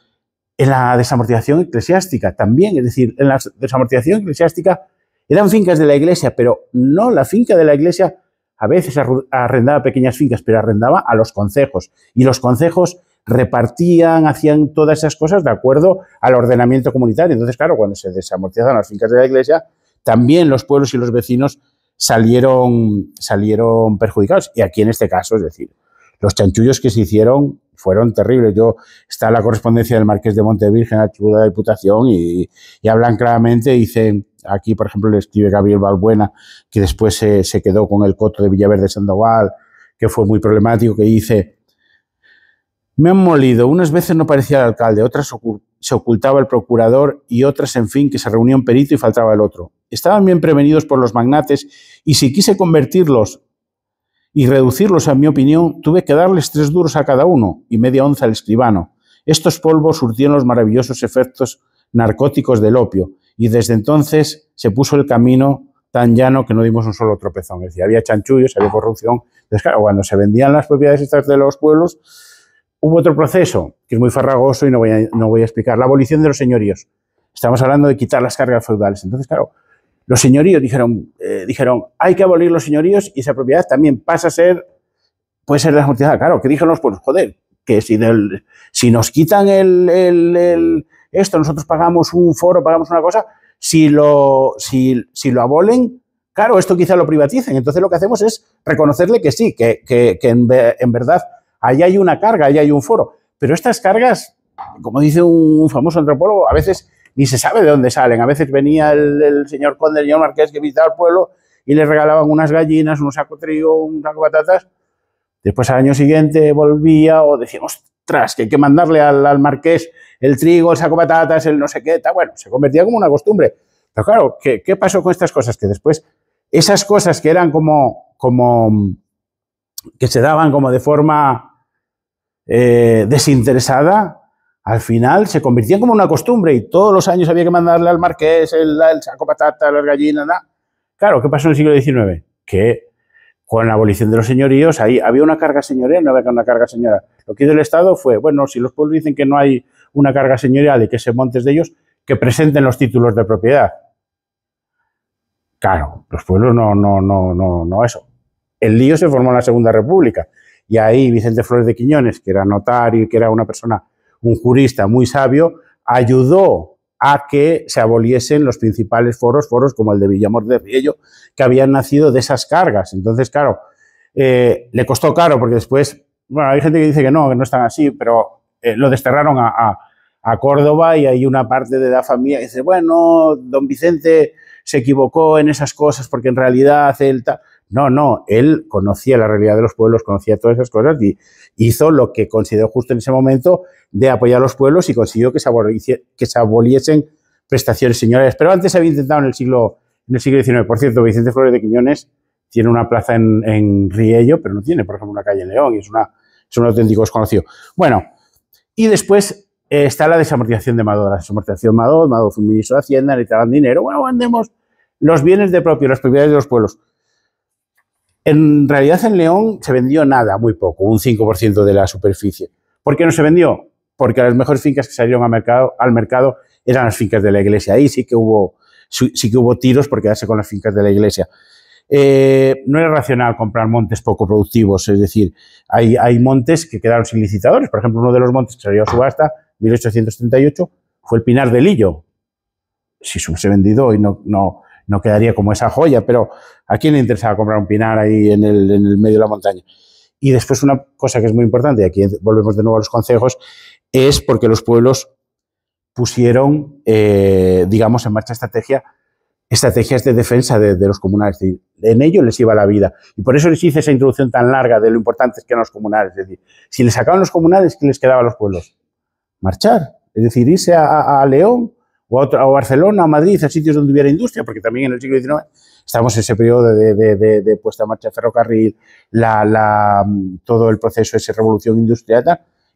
En la desamortización eclesiástica también, es decir, en la desamortización eclesiástica eran fincas de la iglesia, pero no la finca de la iglesia. A veces arrendaba pequeñas fincas, pero arrendaba a los concejos. Y los concejos repartían, hacían todas esas cosas de acuerdo al ordenamiento comunitario. Entonces, claro, cuando se desamortizaron las fincas de la iglesia, también los pueblos y los vecinos salieron perjudicados. Y aquí en este caso, es decir, los chanchullos que se hicieron fueron terribles. Está la correspondencia del Marqués de Montevirgen, archivo de la Diputación, y hablan claramente, dicen, aquí por ejemplo le escribe Gabriel Balbuena, que después se quedó con el coto de Villaverde Sandoval, que fue muy problemático, que dice: me han molido, unas veces no parecía el alcalde, otras se ocultaba el procurador y otras, en fin, que se reunía un perito y faltaba el otro. Estaban bien prevenidos por los magnates y si quise convertirlos y reducirlos, a mi opinión, tuve que darles 3 duros a cada uno y media onza al escribano. Estos polvos surtieron los maravillosos efectos narcóticos del opio y desde entonces se puso el camino tan llano que no dimos un solo tropezón. Es decir, había chanchullos, había corrupción. Entonces, claro, cuando se vendían las propiedades estas de los pueblos, hubo otro proceso que es muy farragoso y no voy a explicar. La abolición de los señoríos. Estamos hablando de quitar las cargas feudales. Entonces, claro, los señoríos dijeron, hay que abolir los señoríos y esa propiedad también pasa a ser, puede ser desamortizada. Claro, ¿qué dijeron los pueblos? Joder, que si nos quitan esto, nosotros pagamos un foro, pagamos una cosa, si lo abolen, claro, esto quizá lo privaticen. Entonces lo que hacemos es reconocerle que sí, que en verdad ahí hay una carga, ahí hay un foro. Pero estas cargas, como dice un famoso antropólogo, a veces ni se sabe de dónde salen. A veces venía el señor conde, el señor marqués que visitaba el pueblo y le regalaban unas gallinas, un saco de trigo, un saco de patatas. Después al año siguiente volvía o decíamos, ostras, que hay que mandarle al marqués el trigo, el saco de patatas, el no sé qué. Bueno, se convertía como una costumbre. Pero claro, ¿qué pasó con estas cosas? Que después esas cosas que eran como que se daban como de forma desinteresada, al final se convirtía como una costumbre y todos los años había que mandarle al marqués el saco de patata, las gallinas, nada. Claro, ¿qué pasó en el siglo XIX? Que con la abolición de los señoríos, ahí había una carga señorial, no había una carga señorial. Lo que hizo el Estado fue, bueno, si los pueblos dicen que no hay una carga señorial y que se montes de ellos, que presenten los títulos de propiedad. Claro, los pueblos no eso. El lío se formó en la Segunda República. Y ahí Vicente Flores de Quiñones, que era notario y que era una persona, un jurista muy sabio, ayudó a que se aboliesen los principales foros como el de Villamor de Riello, que habían nacido de esas cargas. Entonces, claro, le costó caro porque después, bueno, hay gente que dice que no están así, pero lo desterraron a Córdoba y hay una parte de la familia que dice, bueno, don Vicente se equivocó en esas cosas porque en realidad él tal... No, él conocía la realidad de los pueblos, conocía todas esas cosas y hizo lo que consideró justo en ese momento de apoyar a los pueblos y consiguió que se aboliesen prestaciones señoriales. Pero antes se había intentado en el siglo XIX. Por cierto, Vicente Flores de Quiñones tiene una plaza en Riello, pero no tiene, por ejemplo, una calle en León y es un auténtico desconocido. Bueno, y después está la desamortización de Madó. La desamortización de Madó fue un ministro de Hacienda, necesitaban dinero. Bueno, vendemos los bienes de propio, las propiedades de los pueblos. En realidad en León se vendió nada, muy poco, un 5% de la superficie. ¿Por qué no se vendió? Porque las mejores fincas que salieron al mercado eran las fincas de la iglesia. Ahí sí que hubo tiros por quedarse con las fincas de la iglesia. No era racional comprar montes poco productivos, es decir, hay montes que quedaron sin licitadores. Por ejemplo, uno de los montes que salió a subasta, 1838, fue el Pinar de Lillo. Si se hubiese vendido hoy no quedaría como esa joya, pero ¿a quién le interesaba comprar un pinar ahí en el medio de la montaña? Y después una cosa que es muy importante, y aquí volvemos de nuevo a los concejos, es porque los pueblos pusieron, digamos, en marcha estrategias de defensa de los comunales. Es decir, en ello les iba la vida. Y por eso les hice esa introducción tan larga de lo importantes que eran los comunales. Es decir, si les sacaban los comunales, ¿qué les quedaba a los pueblos? Marchar. Es decir, irse a León, o a Barcelona, a Madrid, a sitios donde hubiera industria, porque también en el siglo XIX estamos en ese periodo de puesta en marcha de ferrocarril, todo el proceso de esa revolución industrial,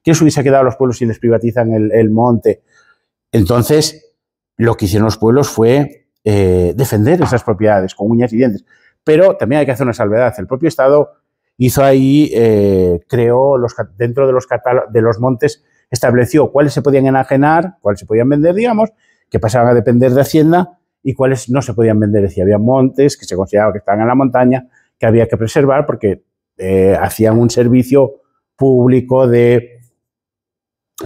¿qué les hubiese quedado a los pueblos si les privatizan el monte? Entonces, lo que hicieron los pueblos fue defender esas propiedades con uñas y dientes. Pero también hay que hacer una salvedad. El propio Estado hizo ahí, creó dentro de los montes, estableció cuáles se podían enajenar, cuáles se podían vender, digamos, que pasaban a depender de Hacienda y cuáles no se podían vender. Es decir, había montes que se consideraba que estaban en la montaña, que había que preservar porque hacían un servicio público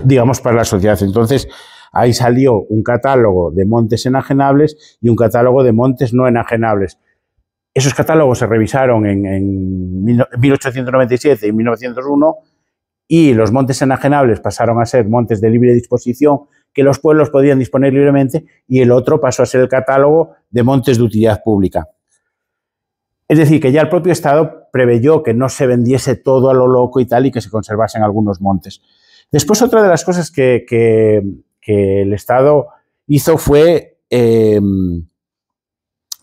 digamos, para la sociedad. Entonces, ahí salió un catálogo de montes enajenables y un catálogo de montes no enajenables. Esos catálogos se revisaron en 1897 y 1901 y los montes enajenables pasaron a ser montes de libre disposición que los pueblos podían disponer libremente, y el otro pasó a ser el catálogo de montes de utilidad pública. Es decir, que ya el propio Estado preveyó que no se vendiese todo a lo loco y tal, y que se conservasen algunos montes. Después, otra de las cosas que el Estado hizo fue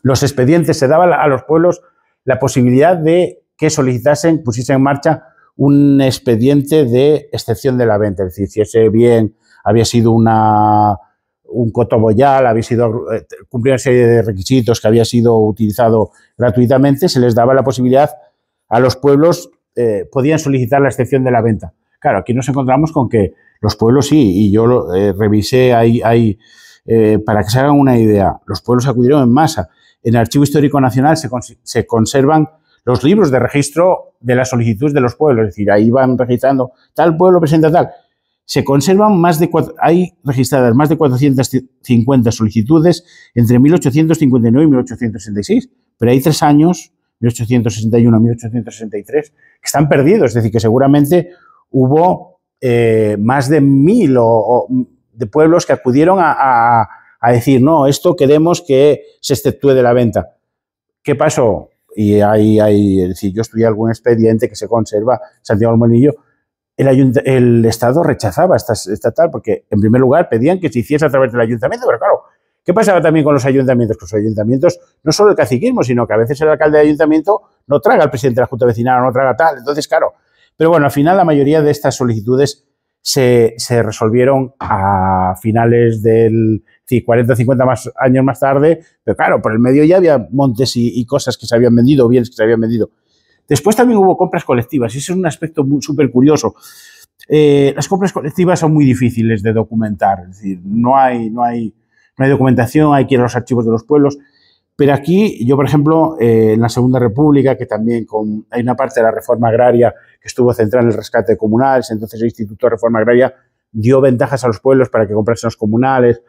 los expedientes. Se daba a los pueblos la posibilidad de que solicitasen, pusiesen en marcha un expediente de excepción de la venta. Es decir, si ese bien había sido un coto boyal, cumplía una serie de requisitos, que había sido utilizado gratuitamente, se les daba la posibilidad a los pueblos, podían solicitar la excepción de la venta. Claro, aquí nos encontramos con que los pueblos sí, y yo revisé ahí para que se hagan una idea, los pueblos acudieron en masa. En el Archivo Histórico Nacional se conservan los libros de registro de las solicitudes de los pueblos, es decir, ahí van registrando, tal pueblo presenta tal. Se conservan hay registradas más de 450 solicitudes entre 1859 y 1866, pero hay 3 años, 1861 a 1863, que están perdidos, es decir, que seguramente hubo más de 1000 de pueblos que acudieron a decir, no, esto queremos que se exceptúe de la venta. ¿Qué pasó? Y es decir, yo estudié algún expediente que se conserva, Santiago del Molinillo. El Estado rechazaba esta tal, porque en primer lugar pedían que se hiciese a través del ayuntamiento, pero claro, ¿qué pasaba también con los ayuntamientos? Con los ayuntamientos, no solo el caciquismo, sino que a veces el alcalde del ayuntamiento no traga al presidente de la Junta Vecinal, no traga tal, entonces claro. Pero bueno, al final la mayoría de estas solicitudes se resolvieron a finales del 40 o 50 años más tarde, pero claro, por el medio ya había montes y cosas que se habían vendido, bienes que se habían vendido. Después también hubo compras colectivas, y ese es un aspecto súper curioso. Las compras colectivas son muy difíciles de documentar, es decir, no hay documentación, hay que ir a los archivos de los pueblos. Pero aquí, yo, por ejemplo, en la Segunda República, que también hay una parte de la reforma agraria que estuvo centrada en el rescate de comunales, entonces el Instituto de Reforma Agraria dio ventajas a los pueblos para que comprasen los comunales,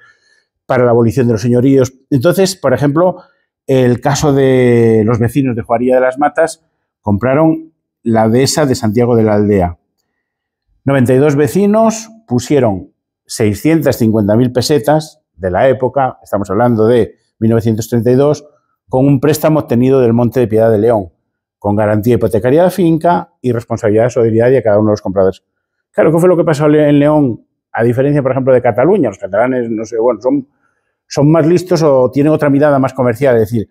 para la abolición de los señoríos. Entonces, por ejemplo, el caso de los vecinos de Juaría de las Matas compraron la dehesa de Santiago de la Aldea. 92 vecinos pusieron 650.000 pesetas de la época, estamos hablando de 1932, con un préstamo obtenido del Monte de Piedad de León, con garantía hipotecaria de la finca y responsabilidad solidaria de cada uno de los compradores. Claro, ¿qué fue lo que pasó en León? A diferencia, por ejemplo, de Cataluña, los catalanes, no sé, bueno, son más listos o tienen otra mirada más comercial. Es decir,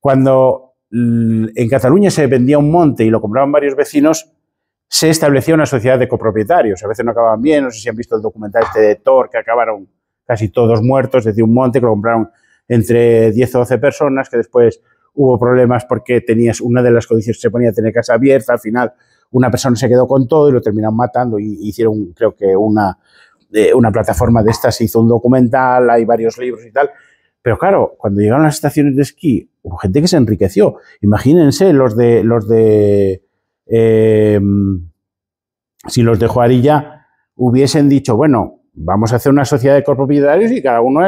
cuando en Cataluña se vendía un monte y lo compraban varios vecinos, se establecía una sociedad de copropietarios. A veces no acababan bien, no sé si han visto el documental de Thor, que acabaron casi todos muertos, es decir, un monte que lo compraron entre 10 o 12 personas, que después hubo problemas porque una de las condiciones que se ponía a tener casa abierta, al final una persona se quedó con todo y lo terminaron matando y hicieron, creo que una plataforma de estas, se hizo un documental, hay varios libros y tal. Pero claro, cuando llegaron las estaciones de esquí, hubo gente que se enriqueció. Imagínense si los de Juarilla hubiesen dicho, bueno, vamos a hacer una sociedad de copropietarios y cada uno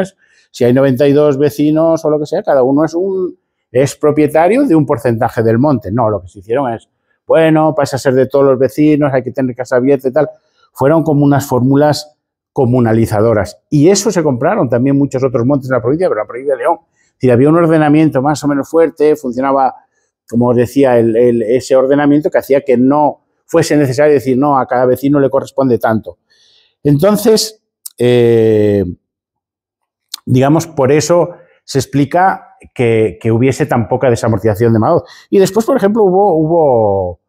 si hay 92 vecinos o lo que sea, cada uno es propietario de un porcentaje del monte. No, lo que se hicieron es, bueno, pasa a ser de todos los vecinos, hay que tener casa abierta y tal. Fueron como unas fórmulas comunalizadoras. Y eso se compraron también muchos otros montes en la provincia, pero en la provincia de León. Es decir, había un ordenamiento más o menos fuerte, funcionaba, como os decía, ese ordenamiento que hacía que no fuese necesario decir, no, a cada vecino le corresponde tanto. Entonces, digamos, por eso se explica que hubiese tan poca desamortización de mano. Y después, por ejemplo, hubo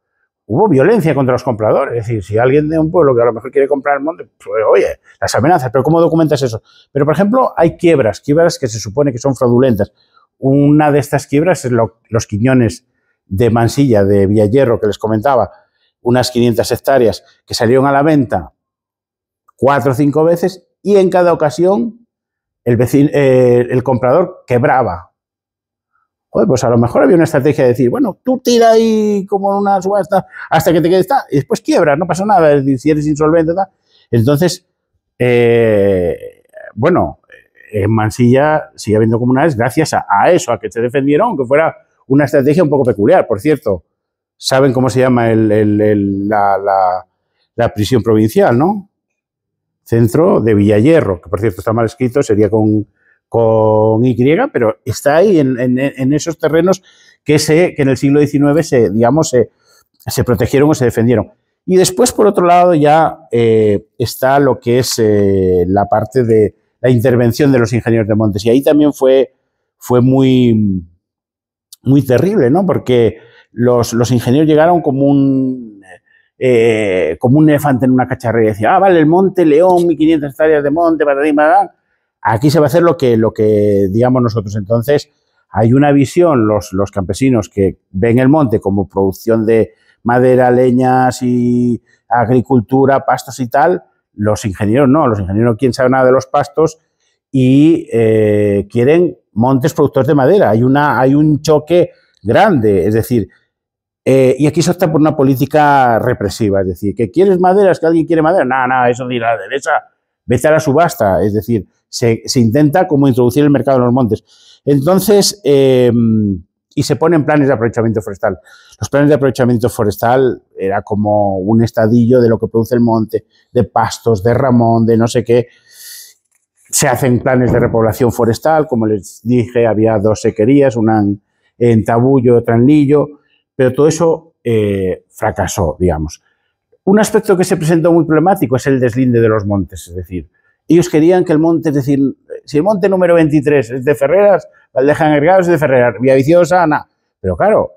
violencia contra los compradores. Es decir, si alguien de un pueblo que a lo mejor quiere comprar el monte, pues, oye, las amenazas, pero ¿cómo documentas eso? Pero, por ejemplo, hay quiebras que se supone que son fraudulentas. Una de estas quiebras es los quiñones de Mansilla, de Villayerro, que les comentaba, unas 500 hectáreas que salieron a la venta 4 o 5 veces y en cada ocasión el comprador quebraba. Joder, pues a lo mejor había una estrategia de decir, bueno, tú tira ahí como en una subasta hasta que te quedes, y después quiebras, no pasa nada, es decir, si eres insolvente, tal. Entonces, bueno, en Mansilla sigue habiendo comunales gracias a eso, a que se defendieron, aunque fuera una estrategia un poco peculiar. Por cierto, ¿saben cómo se llama la prisión provincial, ¿no? Centro de Villayerro, que por cierto está mal escrito, sería con Y, pero está ahí en esos terrenos que en el siglo XIX se protegieron o se defendieron. Y después, por otro lado, ya está lo que es la parte de la intervención de los ingenieros de montes. Y ahí también fue muy, muy terrible, ¿no? Porque los ingenieros llegaron como un elefante en una cacharrería y decían, vale, el Monte León, 1.500 hectáreas de monte, aquí se va a hacer lo que digamos nosotros. Entonces, hay una visión, los campesinos que ven el monte como producción de madera, leñas y agricultura, pastos y tal. Los ingenieros no quieren saber nada de los pastos y quieren montes productores de madera. Hay un choque grande, es decir, y aquí se opta por una política represiva, es decir, ¿que quieres madera? ¿Es que alguien quiere madera? No, eso dirá la derecha, vete a la subasta, es decir, se intenta como introducir el mercado en los montes. Entonces, y se ponen planes de aprovechamiento forestal. Los planes de aprovechamiento forestal era como un estadillo de lo que produce el monte, de pastos, de ramón, de no sé qué. Se hacen planes de repoblación forestal, como les dije, había 2 sequerías, una en Tabullo, otra en Lillo, pero todo eso fracasó, digamos. Un aspecto que se presentó muy problemático es el deslinde de los montes, es decir, ellos querían que el monte, es decir, si el monte número 23 es de Ferreras, Valdeja Agregado es de Ferreras, Villaviciosa, nada. Pero claro,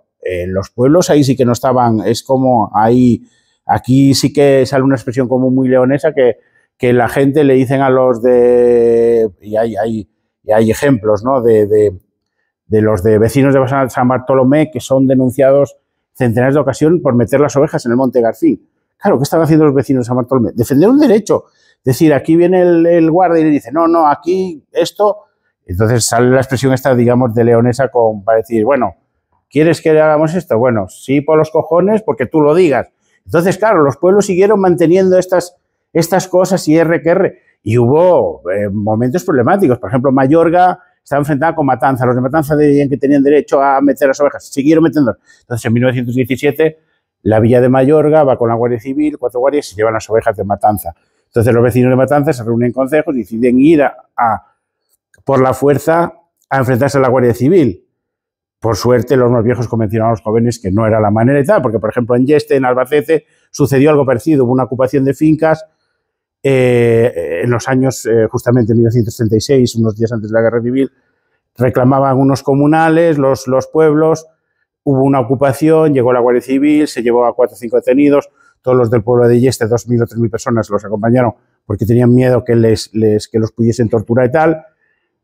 los pueblos ahí sí que no estaban, es como ahí, aquí sí que sale una expresión como muy leonesa que la gente le dicen a los y hay ejemplos, ¿no? de los de vecinos de San Bartolomé que son denunciados centenares de ocasiones por meter las ovejas en el Monte Garcín. Claro, ¿qué están haciendo los vecinos de San Bartolomé? Defender un derecho. Es decir, aquí viene el guardia y le dice, no, aquí esto. Entonces sale la expresión esta, digamos, de leonesa para decir, bueno, ¿quieres que hagamos esto? Bueno, sí por los cojones, porque tú lo digas. Entonces, claro, los pueblos siguieron manteniendo estas cosas y y hubo momentos problemáticos. Por ejemplo, Mayorga estaba enfrentada con Matanza. Los de Matanza decían que tenían derecho a meter las ovejas. Siguieron metiendo. Entonces, en 1917, la villa de Mayorga va con la Guardia Civil, 4 guardias, y se llevan las ovejas de Matanza. Entonces, los vecinos de Matanza se reúnen en consejos y deciden ir por la fuerza a enfrentarse a la Guardia Civil. Por suerte, los más viejos convencieron a los jóvenes que no era la manera y tal, porque, por ejemplo, en Yeste, en Albacete, sucedió algo parecido. Hubo una ocupación de fincas en los años, justamente en 1936, unos días antes de la Guerra Civil, reclamaban unos comunales, los pueblos, hubo una ocupación, llegó la Guardia Civil, se llevó a 4 o 5 detenidos, todos los del pueblo de Yeste, 2.000 o 3.000 personas los acompañaron porque tenían miedo que los pudiesen torturar y tal.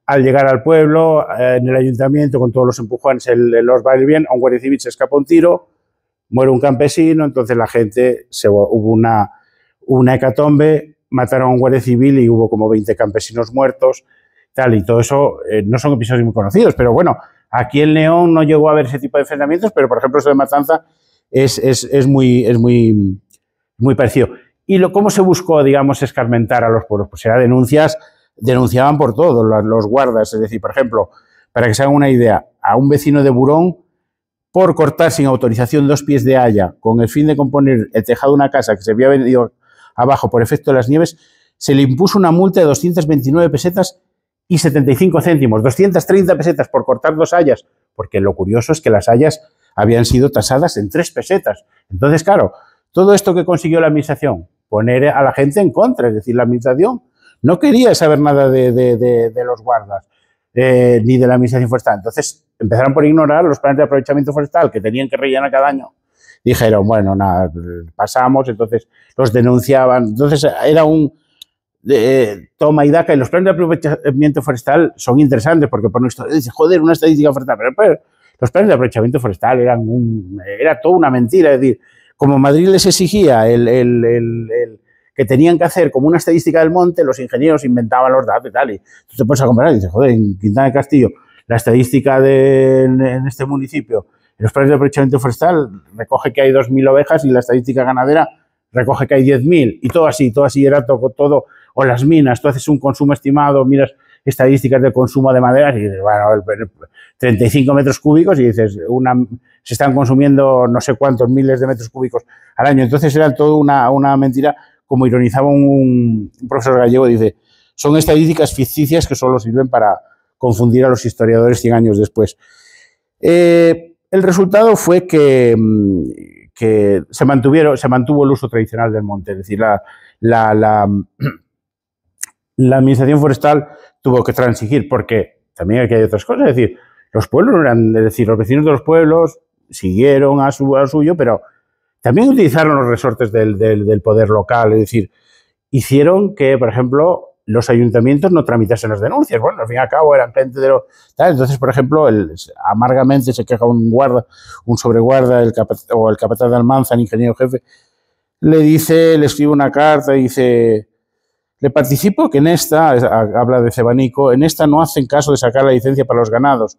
Al llegar al pueblo, en el ayuntamiento, con todos los empujones, los va a ir bien, a un Guardia Civil se escapa un tiro, muere un campesino, entonces la gente, hubo una hecatombe, mataron a un Guardia Civil y hubo como 20 campesinos muertos, tal, y todo eso no son episodios muy conocidos, pero bueno, aquí en León no llegó a haber ese tipo de enfrentamientos, pero por ejemplo eso de Matanza es muy parecido. ¿Y cómo se buscó, digamos, escarmentar a los pueblos? Pues era denunciaban por todo, los guardas, es decir, por ejemplo, para que se hagan una idea, a un vecino de Burón, por cortar sin autorización 2 pies de haya, con el fin de componer el tejado de una casa que se había venido abajo por efecto de las nieves, se le impuso una multa de 229 pesetas y 75 céntimos, 230 pesetas por cortar 2 hayas, porque lo curioso es que las hayas habían sido tasadas en 3 pesetas. Entonces, claro, todo esto que consiguió la administración, poner a la gente en contra, es decir, la administración no quería saber nada de los guardas, ni de la administración forestal. Entonces, empezaron por ignorar los planes de aprovechamiento forestal que tenían que rellenar cada año. Dijeron, bueno, nada, pasamos, entonces los denunciaban. Entonces, era un toma y daca, y los planes de aprovechamiento forestal son interesantes porque por nuestro dice, joder, una estadística forestal, pero los planes de aprovechamiento forestal era toda una mentira, es decir, como Madrid les exigía que tenían que hacer como una estadística del monte, los ingenieros inventaban los datos y tal, y tú te pones a comparar y dices, joder, en Quintana del Castillo, la estadística en este municipio, en los planes de aprovechamiento forestal recoge que hay 2.000 ovejas y la estadística ganadera recoge que hay 10.000, y todo así era todo, o las minas, tú haces un consumo estimado, miras estadísticas de consumo de maderas y dices, bueno, 35 metros cúbicos y dices, se están consumiendo no sé cuántos miles de metros cúbicos al año. Entonces era todo una mentira, como ironizaba un profesor gallego, dice, son estadísticas ficticias que solo sirven para confundir a los historiadores 100 años después. El resultado fue que se mantuvo el uso tradicional del monte, es decir, la administración forestal tuvo que transigir, porque también aquí hay otras cosas, es decir, los pueblos eran, es decir, los vecinos de los pueblos siguieron a suyo, pero también utilizaron los resortes del poder local, es decir, hicieron que, por ejemplo, los ayuntamientos no tramitasen las denuncias. Bueno, al fin y al cabo eran gente de lo tal. Entonces, por ejemplo, amargamente se queja un sobreguarda, el capataz de Almanza, el ingeniero jefe, le escribe una carta y dice, le participo que en esta, habla de Cebanico, en esta no hacen caso de sacar la licencia para los ganados.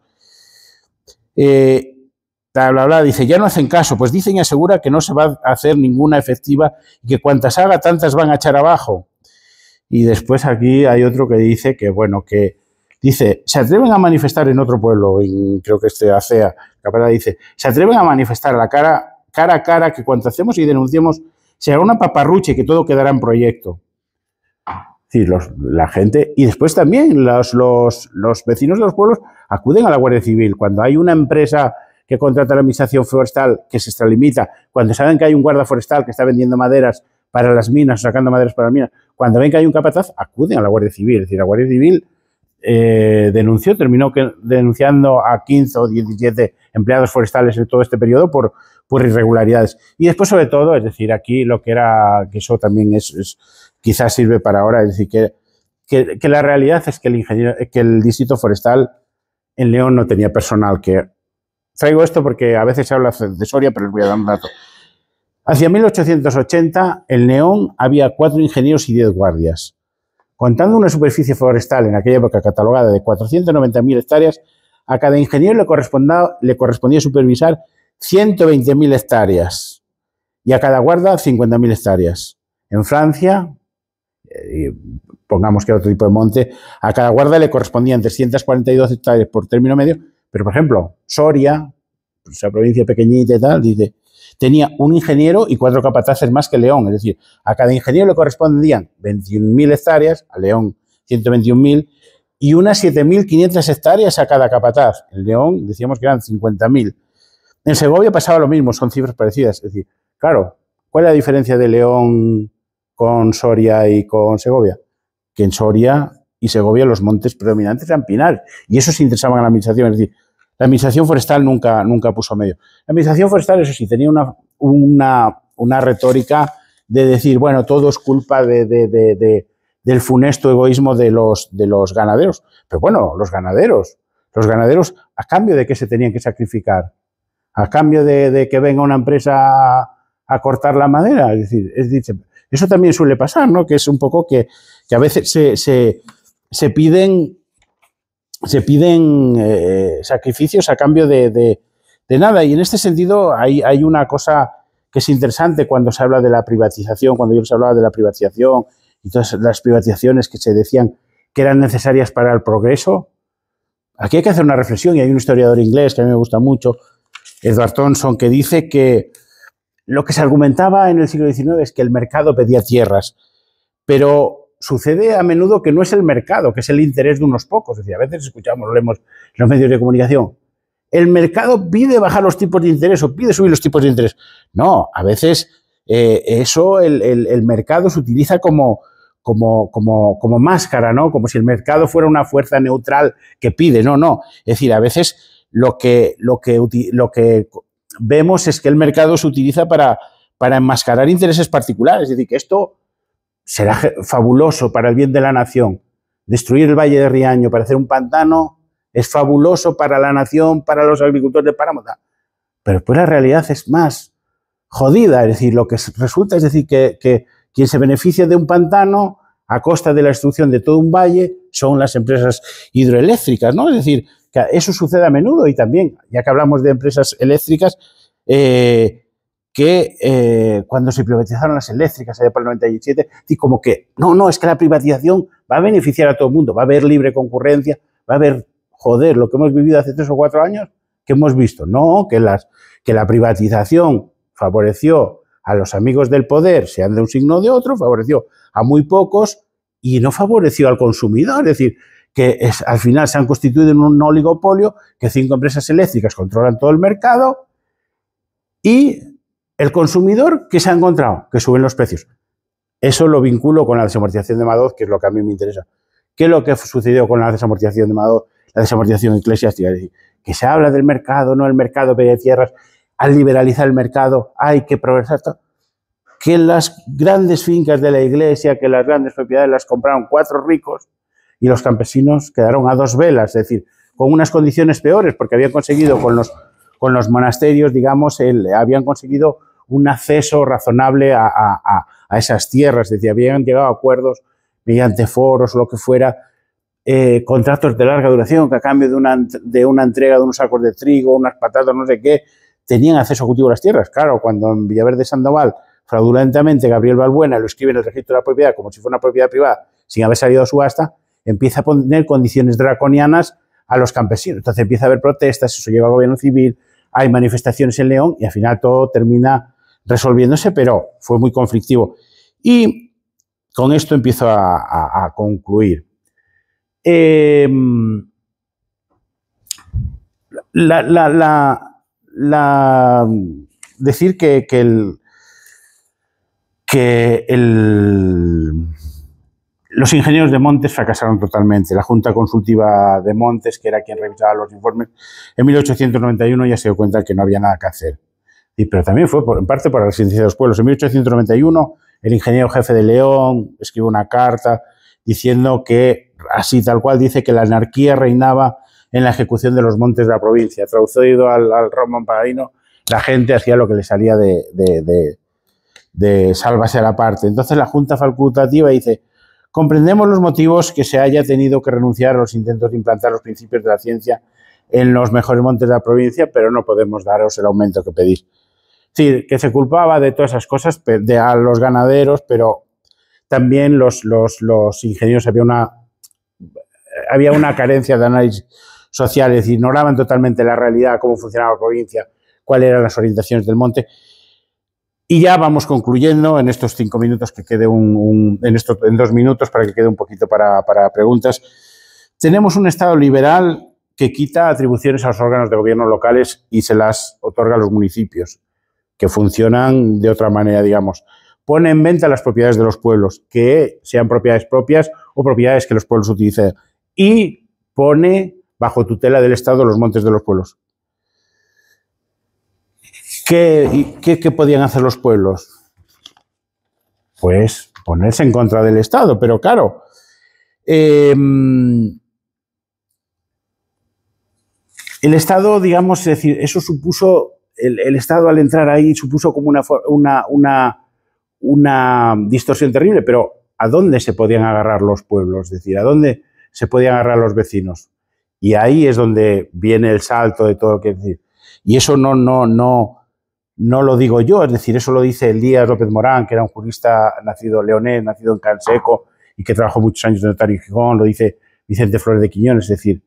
Dice, ya no hacen caso, pues dicen y asegura que no se va a hacer ninguna efectiva y que cuantas haga, tantas van a echar abajo. Y después aquí hay otro que dice que, bueno, que dice, se atreven a manifestar en otro pueblo, creo que ACEA, Capataz dice, se atreven a manifestar cara a cara que cuanto hacemos y denunciemos será una paparrucha y que todo quedará en proyecto. Es decir, la gente, y después también los vecinos de los pueblos acuden a la Guardia Civil. Cuando hay una empresa que contrata la administración forestal que se extralimita, cuando saben que hay un guarda forestal que está vendiendo maderas para las minas, sacando maderas para las minas, cuando ven que hay un capataz, acuden a la Guardia Civil. Es decir, la Guardia Civil terminó denunciando a 15 o 17 empleados forestales en todo este periodo por irregularidades. Y después, sobre todo, es decir, aquí lo que era, que eso también quizás sirve para ahora, es decir, que la realidad es que el distrito forestal en León no tenía personal. Traigo esto porque a veces se habla de Soria, pero les voy a dar un dato. Hacia 1880, en León había 4 ingenieros y 10 guardias. Contando una superficie forestal en aquella época catalogada de 490.000 hectáreas, a cada ingeniero le correspondía supervisar 120.000 hectáreas y a cada guarda 50.000 hectáreas. En Francia, pongamos que era otro tipo de monte, a cada guarda le correspondían 342 hectáreas por término medio, pero por ejemplo, Soria, esa provincia pequeñita y tal, dice, tenía un ingeniero y 4 capataces más que León. Es decir, a cada ingeniero le correspondían 21.000 hectáreas, a León 121.000, y unas 7.500 hectáreas a cada capataz. En León decíamos que eran 50.000. En Segovia pasaba lo mismo, son cifras parecidas. Es decir, claro, ¿cuál es la diferencia de León con Soria y con Segovia? Que en Soria y Segovia los montes predominantes eran pinares, y eso se interesaba a la administración. Es decir, la administración forestal nunca puso medio. La administración forestal, eso sí, tenía una retórica de decir, bueno, todo es culpa del funesto egoísmo de los ganaderos. Pero bueno, los ganaderos, ¿a cambio de qué se tenían que sacrificar? ¿A cambio de que venga una empresa a cortar la madera? Es decir, eso también suele pasar, ¿no? Que es un poco que a veces se piden sacrificios a cambio de nada. Y en este sentido hay una cosa que es interesante cuando se habla de la privatización, cuando yo les hablaba de la privatización y todas las privatizaciones que se decían que eran necesarias para el progreso. Aquí hay que hacer una reflexión, y hay un historiador inglés que a mí me gusta mucho, Edward Thompson, que dice que lo que se argumentaba en el siglo XIX es que el mercado pedía tierras, pero sucede a menudo que no es el mercado, que es el interés de unos pocos. Es decir, a veces escuchamos, leemos en los medios de comunicación, el mercado pide bajar los tipos de interés o pide subir los tipos de interés. No, a veces el mercado se utiliza como máscara, ¿no? Como si el mercado fuera una fuerza neutral que pide. No. Es decir, a veces lo que vemos es que el mercado se utiliza para enmascarar intereses particulares. Es decir, que esto será fabuloso para el bien de la nación. Destruir el Valle de Riaño para hacer un pantano es fabuloso para la nación, para los agricultores de páramo. Pero pues la realidad es más jodida. Es decir, lo que resulta es decir que quien se beneficia de un pantano a costa de la destrucción de todo un valle son las empresas hidroeléctricas, ¿no? Es decir, que eso sucede a menudo. Y también, ya que hablamos de empresas eléctricas, cuando se privatizaron las eléctricas allá por el 97, y como que, no, es que la privatización va a beneficiar a todo el mundo, va a haber libre concurrencia, va a haber, joder, lo que hemos vivido hace 3 o 4 años, que hemos visto, no, que la privatización favoreció a los amigos del poder, sean de un signo o de otro, favoreció a muy pocos y no favoreció al consumidor, es decir, que al final se han constituido en un oligopolio, que 5 empresas eléctricas controlan todo el mercado y el consumidor, ¿qué se ha encontrado? Que suben los precios. Eso lo vinculo con la desamortización de Madoz, que es lo que a mí me interesa. ¿Qué es lo que sucedió con la desamortización de Madoz, la desamortización eclesiástica? Es decir, que se habla del mercado, no el mercado de tierras, al liberalizar el mercado hay que progresar todo. Que las grandes fincas de la iglesia, que las grandes propiedades las compraron 4 ricos y los campesinos quedaron a 2 velas, es decir, con unas condiciones peores, porque habían conseguido con los monasterios, digamos, habían conseguido un acceso razonable a esas tierras, es decir, habían llegado a acuerdos mediante foros o lo que fuera, contratos de larga duración que a cambio de una entrega de unos sacos de trigo, unas patatas, no sé qué, tenían acceso a cultivo a las tierras. Claro, cuando en Villaverde de Sandoval, fraudulentamente, Gabriel Balbuena lo escribe en el registro de la propiedad como si fuera una propiedad privada, sin haber salido a subasta, empieza a poner condiciones draconianas a los campesinos. Entonces empieza a haber protestas, eso llega al gobierno civil, hay manifestaciones en León y al final todo termina resolviéndose, pero fue muy conflictivo. Y con esto empiezo a concluir. Decir que los ingenieros de Montes fracasaron totalmente. La Junta Consultiva de Montes, que era quien revisaba los informes, en 1891 ya se dio cuenta que no había nada que hacer. Pero también fue en parte por la resistencia de los pueblos. En 1891, el ingeniero jefe de León escribió una carta diciendo que, así tal cual, dice que la anarquía reinaba en la ejecución de los montes de la provincia. Traducido al román paladino, la gente hacía lo que le salía de sálvase a la parte. Entonces la Junta Facultativa dice: comprendemos los motivos que se haya tenido que renunciar a los intentos de implantar los principios de la ciencia en los mejores montes de la provincia, pero no podemos daros el aumento que pedís. Es decir, que se culpaba de todas esas cosas a los ganaderos, pero también los ingenieros, había una carencia de análisis social, es decir, ignoraban totalmente la realidad, cómo funcionaba la provincia, cuáles eran las orientaciones del monte. Y ya vamos concluyendo en estos 5 minutos, que quede en 2 minutos para que quede un poquito para preguntas. Tenemos un Estado liberal que quita atribuciones a los órganos de gobierno locales y se las otorga a los municipios, que funcionan de otra manera, digamos. Pone en venta las propiedades de los pueblos, que sean propiedades propias o propiedades que los pueblos utilicen. Y pone bajo tutela del Estado los montes de los pueblos. ¿Qué podían hacer los pueblos? Pues ponerse en contra del Estado, pero claro, el Estado, digamos, es decir, eso supuso, el Estado al entrar ahí supuso como una distorsión terrible, pero ¿a dónde se podían agarrar los pueblos? Es decir, ¿a dónde se podían agarrar los vecinos? Y ahí es donde viene el salto de todo lo que es decir. Y eso no lo digo yo, es decir, eso lo dice Elías López Morán, que era un jurista nacido leonés, nacido en Canseco y que trabajó muchos años de notario en Gijón, lo dice Vicente Flores de Quiñones, es decir,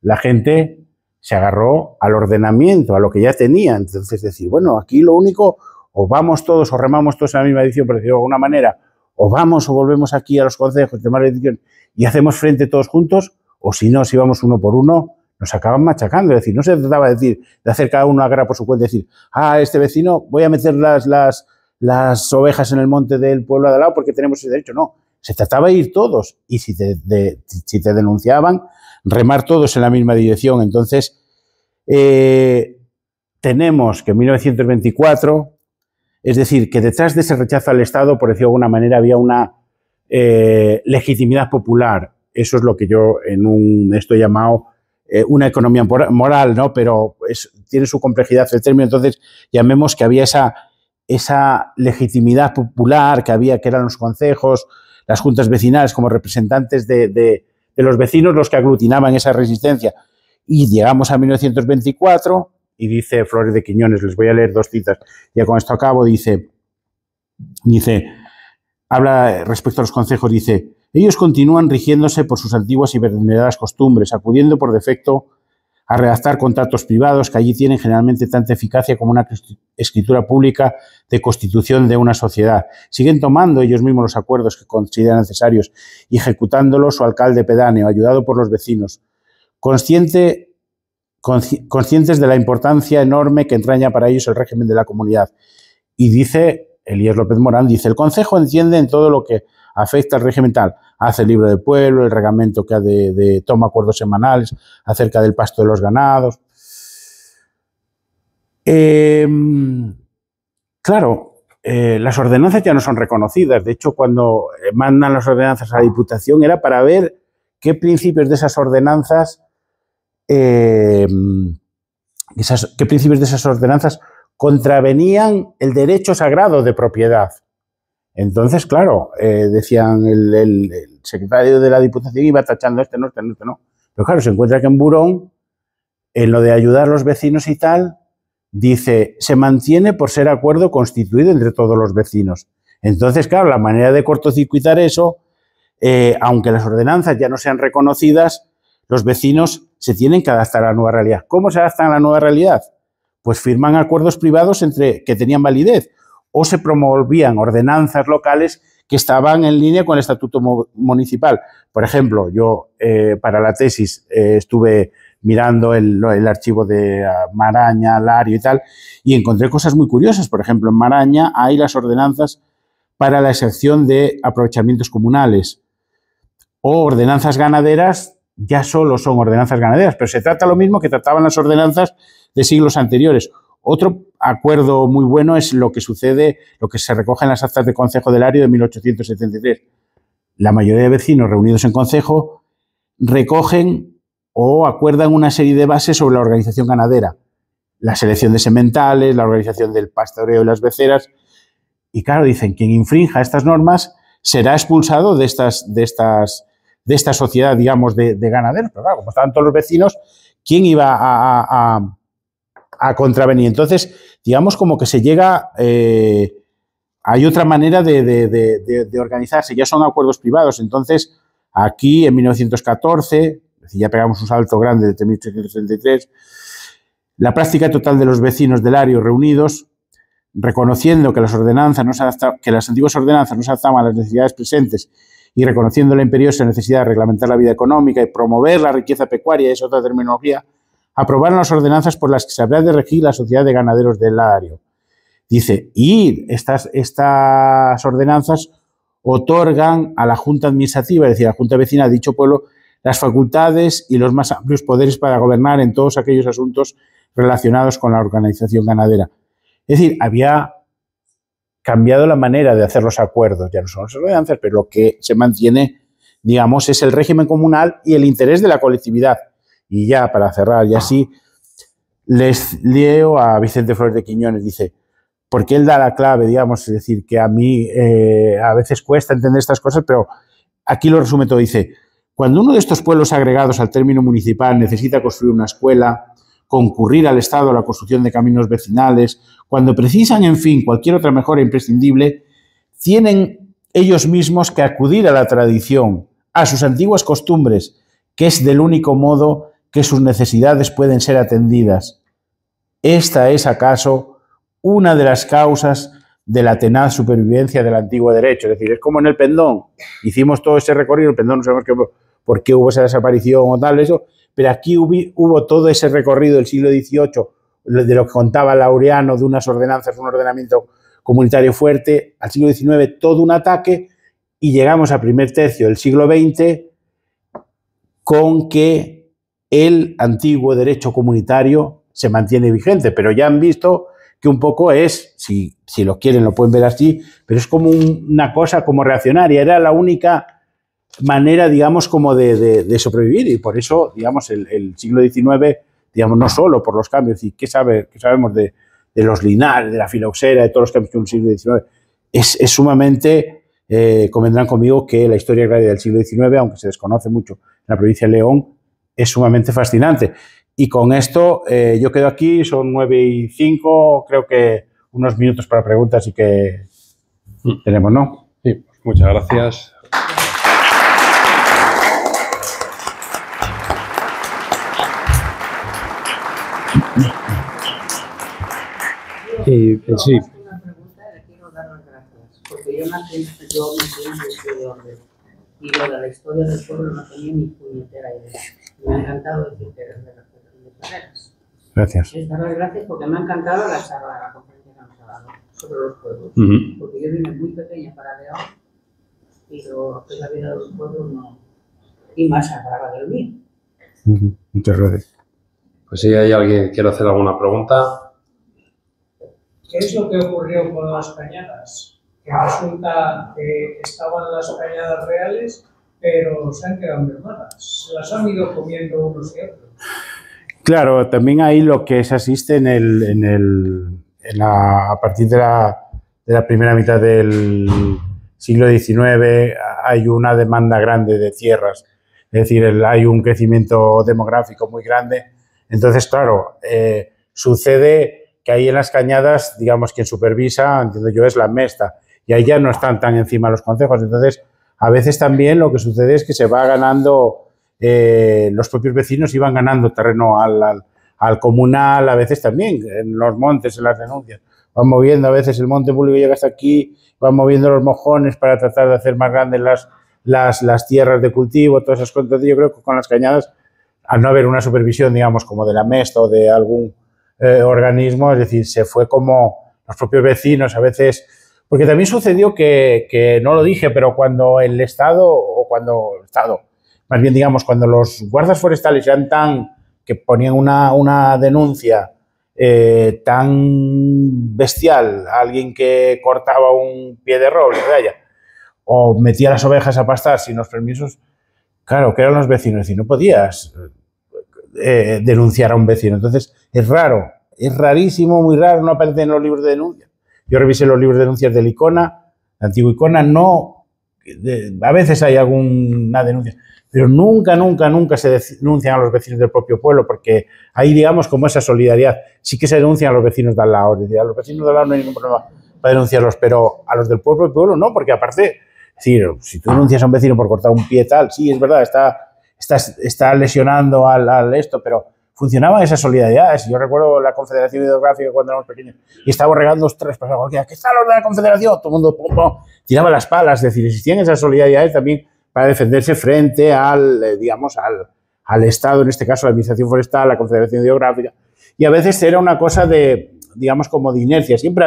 la gente se agarró al ordenamiento, a lo que ya tenía. Entonces, es decir, bueno, aquí lo único, o vamos todos, o remamos todos en la misma edición, por decirlo de alguna manera, o vamos o volvemos aquí a los consejos, tomar la decisión y hacemos frente todos juntos, o si no, si vamos uno por uno, nos acaban machacando. Es decir, no se trataba de hacer cada uno una guerra por su cuenta, decir, este vecino, voy a meter las ovejas en el monte del pueblo de al lado porque tenemos ese derecho. No, se trataba de ir todos y si te denunciaban, remar todos en la misma dirección. Entonces, tenemos que en 1924, es decir, que detrás de ese rechazo al Estado, por decirlo de alguna manera, había una legitimidad popular. Eso es lo que yo esto he llamado una economía moral, ¿no? Pero tiene su complejidad el término. Entonces, llamemos que había esa legitimidad popular que eran los concejos, las juntas vecinales como representantes de los vecinos los que aglutinaban esa resistencia. Y llegamos a 1924 y dice Flores de Quiñones, les voy a leer 2 citas, ya con esto acabo, dice, habla respecto a los concejos, dice: Ellos continúan rigiéndose por sus antiguas y veneradas costumbres, acudiendo por defecto a redactar contratos privados que allí tienen generalmente tanta eficacia como una escritura pública de constitución de una sociedad. Siguen tomando ellos mismos los acuerdos que consideran necesarios y ejecutándolos su alcalde pedáneo, ayudado por los vecinos, conscientes de la importancia enorme que entraña para ellos el régimen de la comunidad. Y dice Elías López Morán, dice, el concejo entiende en todo lo que afecta al régimen tal, hace el libro del pueblo, el reglamento que toma acuerdos semanales acerca del pasto de los ganados. Claro, las ordenanzas ya no son reconocidas. De hecho, cuando mandan las ordenanzas a la Diputación era para ver qué principios de esas ordenanzas contravenían el derecho sagrado de propiedad. Entonces, claro, decían el secretario de la Diputación iba tachando este no. Pero claro, se encuentra que en Burón, en lo de ayudar a los vecinos y tal, dice, se mantiene por ser acuerdo constituido entre todos los vecinos. Entonces, claro, la manera de cortocircuitar eso, aunque las ordenanzas ya no sean reconocidas, los vecinos se tienen que adaptar a la nueva realidad. ¿Cómo se adaptan a la nueva realidad? Pues firman acuerdos privados que tenían validez, o se promovían ordenanzas locales que estaban en línea con el estatuto municipal. Por ejemplo, yo para la tesis estuve mirando el archivo de Maraña, Lario y tal, y encontré cosas muy curiosas. Por ejemplo, en Maraña hay las ordenanzas para la excepción de aprovechamientos comunales, o ordenanzas ganaderas, ya solo son ordenanzas ganaderas, pero se trata lo mismo que trataban las ordenanzas de siglos anteriores. Otro acuerdo muy bueno es lo que sucede, lo que se recoge en las actas de Concejo del Lario de 1873. La mayoría de vecinos reunidos en concejo recogen o acuerdan una serie de bases sobre la organización ganadera, la selección de sementales, la organización del pastoreo y las beceras. Y claro, dicen, quien infrinja estas normas será expulsado de esta sociedad, digamos, de ganaderos. Pero claro, como estaban todos los vecinos, ¿quién iba a contravenir? Entonces, digamos como que se llega, hay otra manera de organizarse, ya son acuerdos privados. Entonces, aquí en 1914, ya pegamos un salto grande desde 1833, la práctica total de los vecinos del Lario reunidos, reconociendo que las antiguas ordenanzas no se adaptaban a las necesidades presentes y reconociendo la imperiosa necesidad de reglamentar la vida económica y promover la riqueza pecuaria, es otra terminología, aprobaron las ordenanzas por las que se habrá de regir la sociedad de ganaderos del Lario. Dice, y estas ordenanzas otorgan a la Junta Administrativa, es decir, a la Junta Vecina de dicho pueblo, las facultades y los más amplios poderes para gobernar en todos aquellos asuntos relacionados con la organización ganadera. Es decir, había cambiado la manera de hacer los acuerdos, ya no son las ordenanzas, pero lo que se mantiene, digamos, es el régimen comunal y el interés de la colectividad. Y ya, para cerrar, y así, les leo a Vicente Flores de Quiñones, dice, porque él da la clave, digamos, es decir, que a mí a veces cuesta entender estas cosas, pero aquí lo resume todo, dice, cuando uno de estos pueblos agregados al término municipal necesita construir una escuela, concurrir al Estado a la construcción de caminos vecinales, cuando precisan, en fin, cualquier otra mejora imprescindible, tienen ellos mismos que acudir a la tradición, a sus antiguas costumbres, que es del único modo que sus necesidades pueden ser atendidas. Esta es, acaso, una de las causas de la tenaz supervivencia del antiguo derecho. Es decir, es como en el Pendón. Hicimos todo ese recorrido, el Pendón no sabemos por qué hubo esa desaparición o tal, eso, pero aquí hubo todo ese recorrido del siglo XVIII, de lo que contaba Laureano, de unas ordenanzas, un ordenamiento comunitario fuerte, al siglo XIX todo un ataque, y llegamos al primer tercio del siglo XX con que el antiguo derecho comunitario se mantiene vigente, pero ya han visto que un poco es, si lo quieren lo pueden ver así, pero es como una cosa como reaccionaria, era la única manera, digamos, como de sobrevivir, y por eso, digamos, el siglo XIX, digamos, no solo por los cambios, y qué sabemos de los linares, de la filoxera, de todos los cambios que el siglo XIX, es sumamente, convendrán conmigo que la historia agraria del siglo XIX, aunque se desconoce mucho en la provincia de León, es sumamente fascinante. Y con esto yo quedo aquí, son 9:05, creo que unos minutos para preguntas y que tenemos, ¿no? Sí, pues muchas gracias. Y sí. Una pregunta, le quiero dar las gracias, porque yo me pienso de orden. Y lo de la historia del pueblo no tenía ni puñetera idea. Me ha encantado decir que eres de las carreras. Gracias. Es dar las gracias porque me ha encantado la charla, la conferencia que nos ha dado sobre los pueblos. Porque yo vine muy pequeña para León y lo que es la vida de los pueblos no. Y más sagrada del mío. Muchas gracias. Pues si hay alguien que quiere hacer alguna pregunta. ¿Qué es lo que ocurrió con las cañadas? Que resulta que estaban las cañadas reales, pero se han quedado mermadas. Se las han ido comiendo unos y otros. Claro, también ahí lo que se asiste a partir de la primera mitad del siglo XIX hay una demanda grande de tierras, es decir, hay un crecimiento demográfico muy grande. Entonces, claro, sucede que ahí en las cañadas, digamos, quien supervisa, entiendo yo, es la Mesta, y ahí ya no están tan encima los concejos. Entonces, a veces también lo que sucede es que se va ganando, los propios vecinos iban ganando terreno al comunal, a veces también, en los montes, en las denuncias. Van moviendo, a veces el monte público llega hasta aquí, van moviendo los mojones para tratar de hacer más grandes las tierras de cultivo, todas esas cosas. Entonces, yo creo que con las cañadas, al no haber una supervisión, digamos, como de la Mesta o de algún organismo, es decir, se fue como los propios vecinos a veces, porque también sucedió que no lo dije, pero cuando el Estado, más bien digamos, cuando los guardas forestales eran que ponían una denuncia tan bestial a alguien que cortaba un pie de roble, vaya, o metía las ovejas a pastar sin los permisos, claro, que eran los vecinos, y no podías denunciar a un vecino. Entonces, es raro, es rarísimo, muy raro, no aparece en los libros de denuncia. Yo revisé los libros de denuncias del ICONA, la antigua ICONA, a veces hay alguna denuncia, pero nunca se denuncian a los vecinos del propio pueblo, porque hay, digamos, como esa solidaridad. Sí que se denuncian a los vecinos de al lado, es decir, a los vecinos de al lado no hay ningún problema para denunciarlos, pero a los del pueblo no, porque aparte, es decir, si tú denuncias a un vecino por cortar un pie tal, sí, es verdad, está lesionando al esto, pero funcionaban esas solidaridades. Yo recuerdo la Confederación Hidrográfica cuando éramos pequeños y estábamos regando los tres, pasaba cualquiera, ¿qué está los de la Confederación? Todo el mundo tiraba las palas, es decir, existían esas solidaridades también para defenderse frente al Estado, en este caso la Administración Forestal, la Confederación Hidrográfica, y a veces era una cosa digamos, como de inercia. Siempre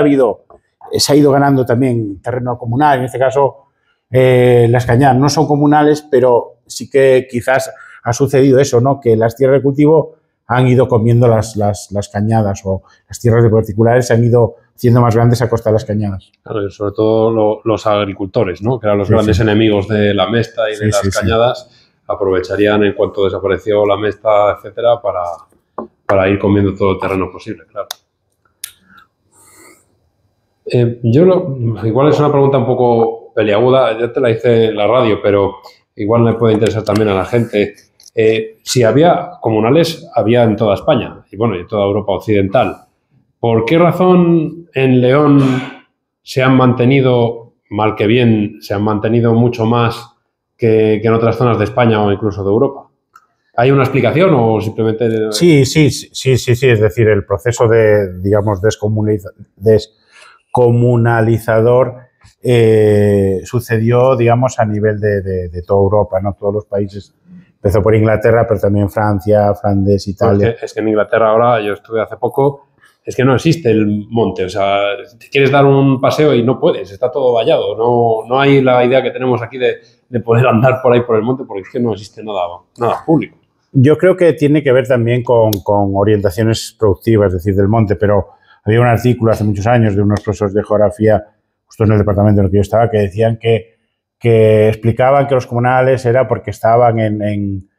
se ha ido ganando también terreno comunal, en este caso las cañadas no son comunales, pero sí que quizás ha sucedido eso, ¿no? Que las tierras de cultivo han ido comiendo las cañadas, o las tierras de particulares se han ido haciendo más grandes a costa de las cañadas. Claro, y sobre todo los agricultores, ¿no? Que eran los grandes enemigos de la Mesta y de las cañadas, aprovecharían en cuanto desapareció la Mesta, etcétera, para ir comiendo todo el terreno posible, claro. Igual es una pregunta un poco peliaguda, ya te la hice en la radio, pero igual le puede interesar también a la gente. Si había comunales, había en toda España y bueno, en toda Europa occidental. ¿Por qué razón en León se han mantenido, mal que bien, se han mantenido mucho más que en otras zonas de España o incluso de Europa? ¿Hay una explicación o simplemente...? Sí, es decir, el proceso de, digamos, descomunalizador sucedió, digamos, a nivel de toda Europa, ¿no? Todos los países. Empezó por Inglaterra, pero también Francia, Flandes, Italia. Es que en Inglaterra ahora, yo estuve hace poco, es que no existe el monte. O sea, te quieres dar un paseo y no puedes, está todo vallado. No hay la idea que tenemos aquí de poder andar por ahí por el monte, porque es que no existe nada público. Yo creo que tiene que ver también con orientaciones productivas, es decir, del monte, pero había un artículo hace muchos años de unos profesores de geografía, justo en el departamento en el que yo estaba, que decían que explicaban que los comunales era porque estaban en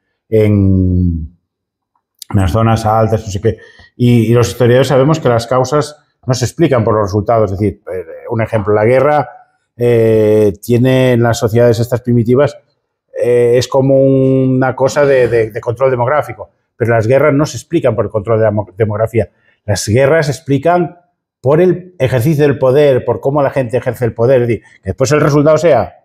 las zonas altas, no sé qué. Y los historiadores sabemos que las causas no se explican por los resultados. Es decir, un ejemplo, la guerra tiene en las sociedades estas primitivas, es como una cosa de control demográfico, pero las guerras no se explican por el control de la demografía. Las guerras se explican por el ejercicio del poder, por cómo la gente ejerce el poder. Es decir, que después el resultado sea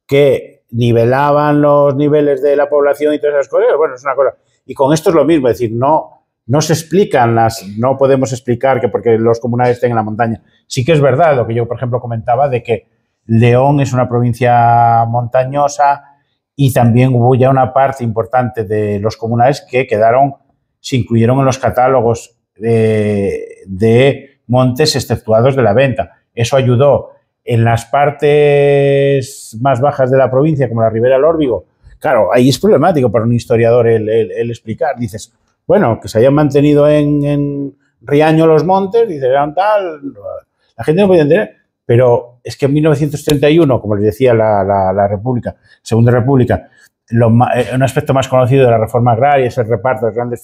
que nivelaban los niveles de la población y todas esas cosas, bueno, es una cosa. Y con esto es lo mismo, es decir, no no se explican no podemos explicar que porque los comunales estén en la montaña. Sí que es verdad lo que yo, por ejemplo, comentaba de que León es una provincia montañosa y también hubo ya una parte importante de los comunales que se incluyeron en los catálogos de montes exceptuados de la venta. Eso ayudó en las partes más bajas de la provincia, como la Ribera del Órbigo. Claro, ahí es problemático para un historiador el explicar. Dices, bueno, que se hayan mantenido en Riaño los montes, dices, eran tal, la gente no podía entender, pero es que en 1931, como les decía la República, Segunda República, un aspecto más conocido de la reforma agraria es el reparto de las grandes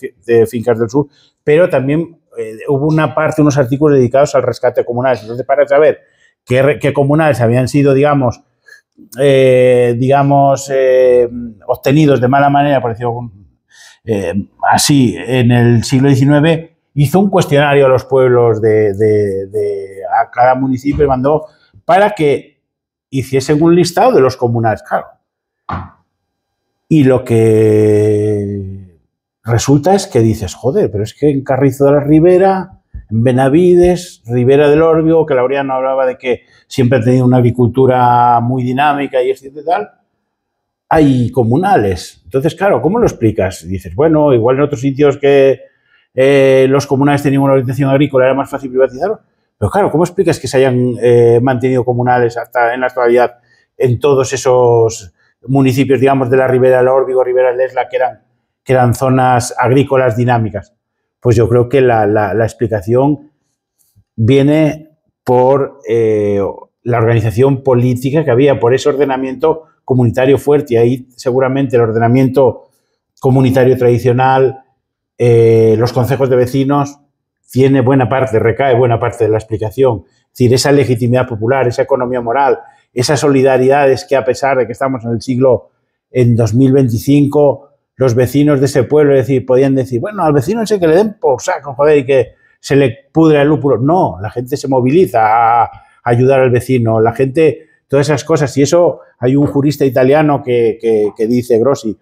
fincas del sur, pero también hubo una parte, unos artículos dedicados al rescate de comunales. Entonces, para saber qué comunales habían sido, digamos, obtenidos de mala manera, por decirlo así, en el siglo XIX, hizo un cuestionario a los pueblos a cada municipio y mandó para que hiciesen un listado de los comunales, claro. Y lo que resulta es que dices, joder, pero es que en Carrizo de la Ribera, en Benavides, Ribera del Órbigo, que Laureano hablaba de que siempre ha tenido una agricultura muy dinámica y etcétera, tal, hay comunales. Entonces, claro, ¿cómo lo explicas? Dices, bueno, igual en otros sitios que los comunales tenían una orientación agrícola era más fácil privatizarlo. Pero claro, ¿cómo explicas que se hayan mantenido comunales hasta en la actualidad en todos esos municipios, digamos, de la Ribera del Órbigo, Ribera del Esla, que eran zonas agrícolas dinámicas? Pues yo creo que la explicación viene por la organización política que había, por ese ordenamiento comunitario fuerte. Y ahí seguramente el ordenamiento comunitario tradicional, los concejos de vecinos, recae buena parte de la explicación. Es decir, esa legitimidad popular, esa economía moral, esas solidaridades que, a pesar de que estamos en 2025, los vecinos de ese pueblo podían decir, bueno, al vecino ese que le den por saco, joder, y que se le pudre el lúpulo. No, la gente se moviliza a ayudar al vecino, la gente, todas esas cosas. Y eso, hay un jurista italiano que dice, Grossi,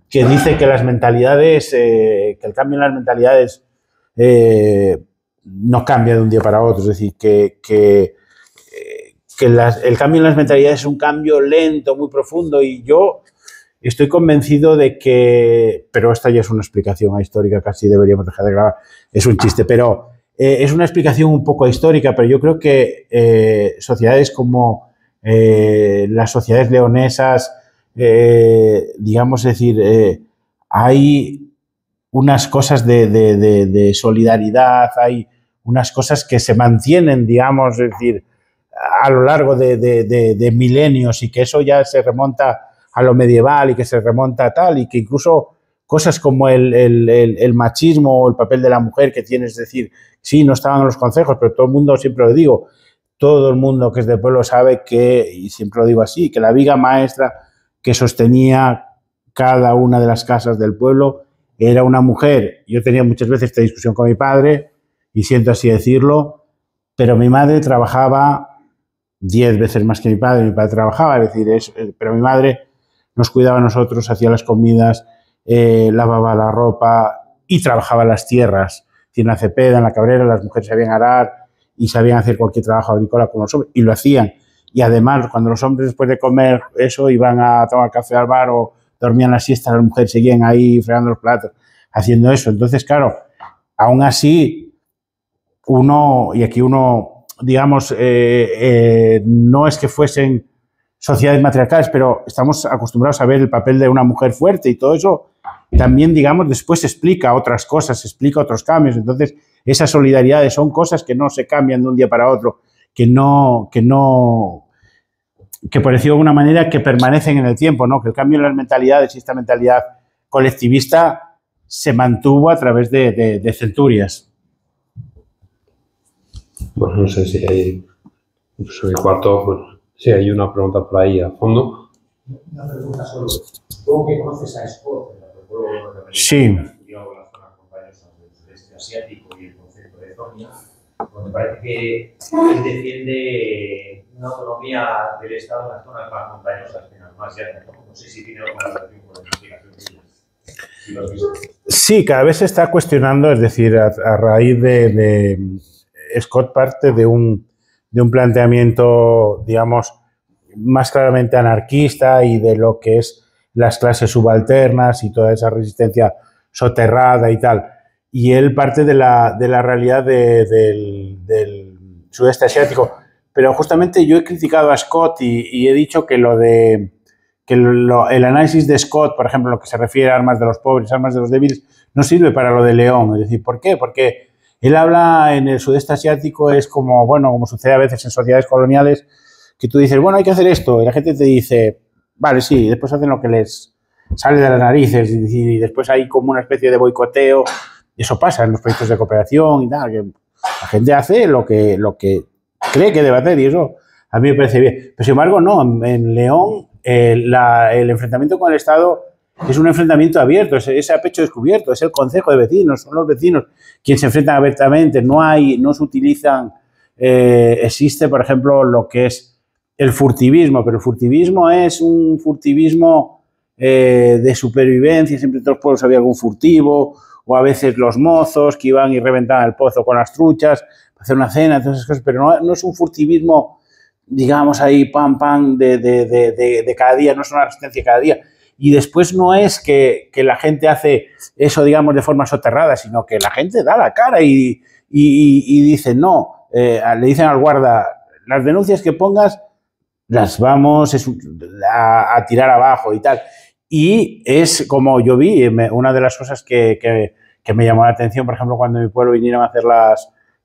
que dice que las mentalidades, que el cambio en las mentalidades no cambia de un día para otro. Es decir, que el cambio en las mentalidades es un cambio lento, muy profundo, y yo estoy convencido de que, pero esta ya es una explicación histórica, casi deberíamos dejar de grabar, es un chiste, pero es una explicación un poco histórica, pero yo creo que sociedades como las sociedades leonesas, digamos, es decir, hay unas cosas de solidaridad, hay unas cosas que se mantienen, digamos, es decir, a lo largo de milenios, y que eso ya se remonta a lo medieval y que se remonta a tal, y que incluso cosas como el machismo o el papel de la mujer que tienes, es decir, sí, no estaban en los concejos, pero todo el mundo, siempre lo digo, todo el mundo que es del pueblo sabe que, y siempre lo digo así, que la viga maestra que sostenía cada una de las casas del pueblo era una mujer. Yo tenía muchas veces esta discusión con mi padre, y siento así decirlo, pero mi madre trabajaba 10 veces más que mi padre trabajaba, es decir, pero mi madre nos cuidaba a nosotros, hacía las comidas, lavaba la ropa y trabajaba las tierras. En la Cepeda, en la Cabrera, las mujeres sabían arar y sabían hacer cualquier trabajo agrícola con los hombres, y lo hacían. Y además, cuando los hombres, después de comer eso, iban a tomar café al bar o dormían la siesta, las mujeres seguían ahí fregando los platos, haciendo eso. Entonces, claro, aún así, digamos, no es que fuesen sociedades matriarcales, pero estamos acostumbrados a ver el papel de una mujer fuerte, y todo eso también, digamos, después explica otras cosas, explica otros cambios. Entonces, esas solidaridades son cosas que no se cambian de un día para otro, que por decirlo de alguna manera, que permanecen en el tiempo, ¿no? Que el cambio en las mentalidades y esta mentalidad colectivista se mantuvo a través de centurias. Bueno, no sé si hay, sobre el cuarto, bueno, si hay una pregunta por ahí a fondo. Una pregunta solo. ¿Cómo que conoces a Scott? Sí. Estudiado con las zonas montañosas del sudeste asiático y el concepto de Zonia, donde parece que él defiende una autonomía del Estado en las zonas más montañosas que en las más llanas. No sé si tiene alguna relación con la investigación de ellas. Sí, cada vez se está cuestionando, es decir, a raíz de Scott parte de un planteamiento, digamos, más claramente anarquista y de lo que es las clases subalternas y toda esa resistencia soterrada y tal. Y él parte de la realidad del sudeste asiático. Pero justamente yo he criticado a Scott y he dicho que el análisis de Scott, por ejemplo, lo que se refiere a armas de los pobres, armas de los débiles, no sirve para lo de León. Es decir, ¿por qué? Porque él habla en el sudeste asiático, es como, bueno, como sucede a veces en sociedades coloniales, que tú dices, bueno, hay que hacer esto, y la gente te dice, vale, sí, y después hacen lo que les sale de las narices, y después hay como una especie de boicoteo. Eso pasa en los proyectos de cooperación y tal, que la gente hace lo que cree que debe hacer, y eso a mí me parece bien. Pero sin embargo, no, en León el enfrentamiento con el Estado es un enfrentamiento abierto, es a pecho descubierto, es el concejo de vecinos, son los vecinos quienes se enfrentan abiertamente, no se utilizan, existe, por ejemplo, lo que es el furtivismo, pero el furtivismo es un furtivismo de supervivencia, siempre en todos los pueblos había algún furtivo, o a veces los mozos que iban y reventaban el pozo con las truchas para hacer una cena, todas esas cosas, pero no es un furtivismo, digamos, ahí pam, pam, de cada día, no es una resistencia cada día. Y después no es que la gente hace eso, digamos, de forma soterrada, sino que la gente da la cara y dice, no, le dicen al guarda, las denuncias que pongas las vamos a tirar abajo y tal. Y es como yo vi, una de las cosas que me llamó la atención, por ejemplo, cuando en mi pueblo vinieron a hacer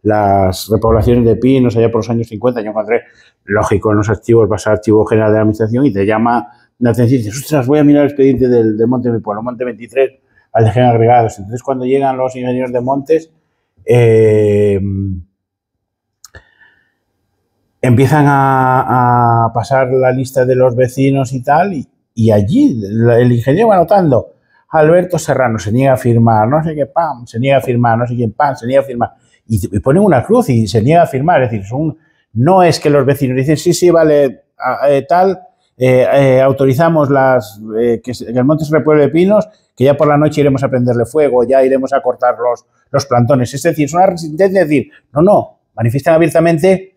las repoblaciones de pinos allá por los años 50, yo encontré, lógico, en los archivos, vas al Archivo General de la Administración y te llama la atención y dices, ostras, voy a mirar el expediente del monte de mi pueblo, Monte 23, al de agregados. Entonces, cuando llegan los ingenieros de montes, empiezan a pasar la lista de los vecinos y tal, y allí el ingeniero va anotando, Alberto Serrano se niega a firmar, no sé qué, pam, se niega a firmar, no sé quién, pam, se niega a firmar, y ponen una cruz y se niega a firmar, es decir, no es que los vecinos dicen, sí, vale, tal, autorizamos que el monte se repueble de pinos, que ya por la noche iremos a prenderle fuego, ya iremos a cortar los plantones, es decir, es una resistencia, es decir, no, manifiestan abiertamente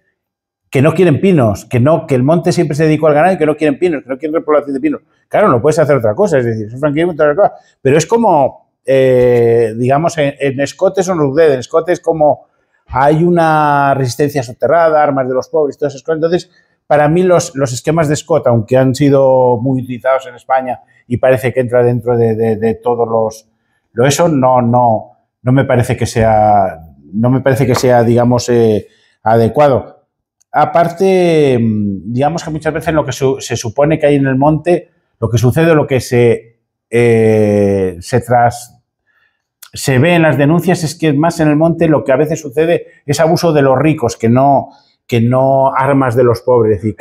que no quieren pinos, que el monte siempre se dedicó al ganado y que no quieren pinos, que no quieren repoblación de pinos. Claro, no puedes hacer otra cosa, es decir, es franquismo, otra cosa. Pero es como, digamos, en Scott eso no sucede. En Scott es como hay una resistencia soterrada, armas de los pobres, todas esas cosas. Entonces, para mí los esquemas de Scott, aunque han sido muy utilizados en España y parece que entra dentro de todos eso no me parece que sea, digamos, adecuado. Aparte, digamos que muchas veces lo que se supone que hay en el monte, lo que sucede, lo que se ve en las denuncias es que más en el monte lo que a veces sucede es abuso de los ricos, que no armas de los pobres. Es decir,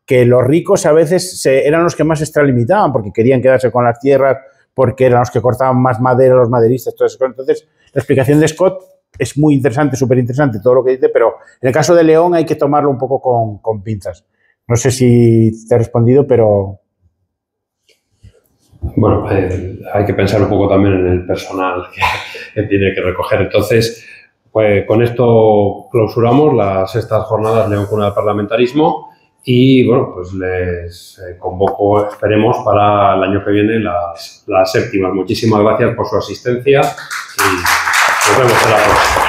que los ricos a veces eran los que más se extralimitaban porque querían quedarse con las tierras, porque eran los que cortaban más madera, los maderistas, todo eso. Entonces, la explicación de Scott es muy interesante, súper interesante todo lo que dice, pero en el caso de León hay que tomarlo un poco con pinzas. No sé si te he respondido, pero... Bueno, hay que pensar un poco también en el personal que tiene que recoger. Entonces, pues con esto clausuramos las sextas jornadas León Cuna del Parlamentarismo y, bueno, pues les convoco, esperemos, para el año que viene las séptimas. Muchísimas gracias por su asistencia y nos vemos en la próxima.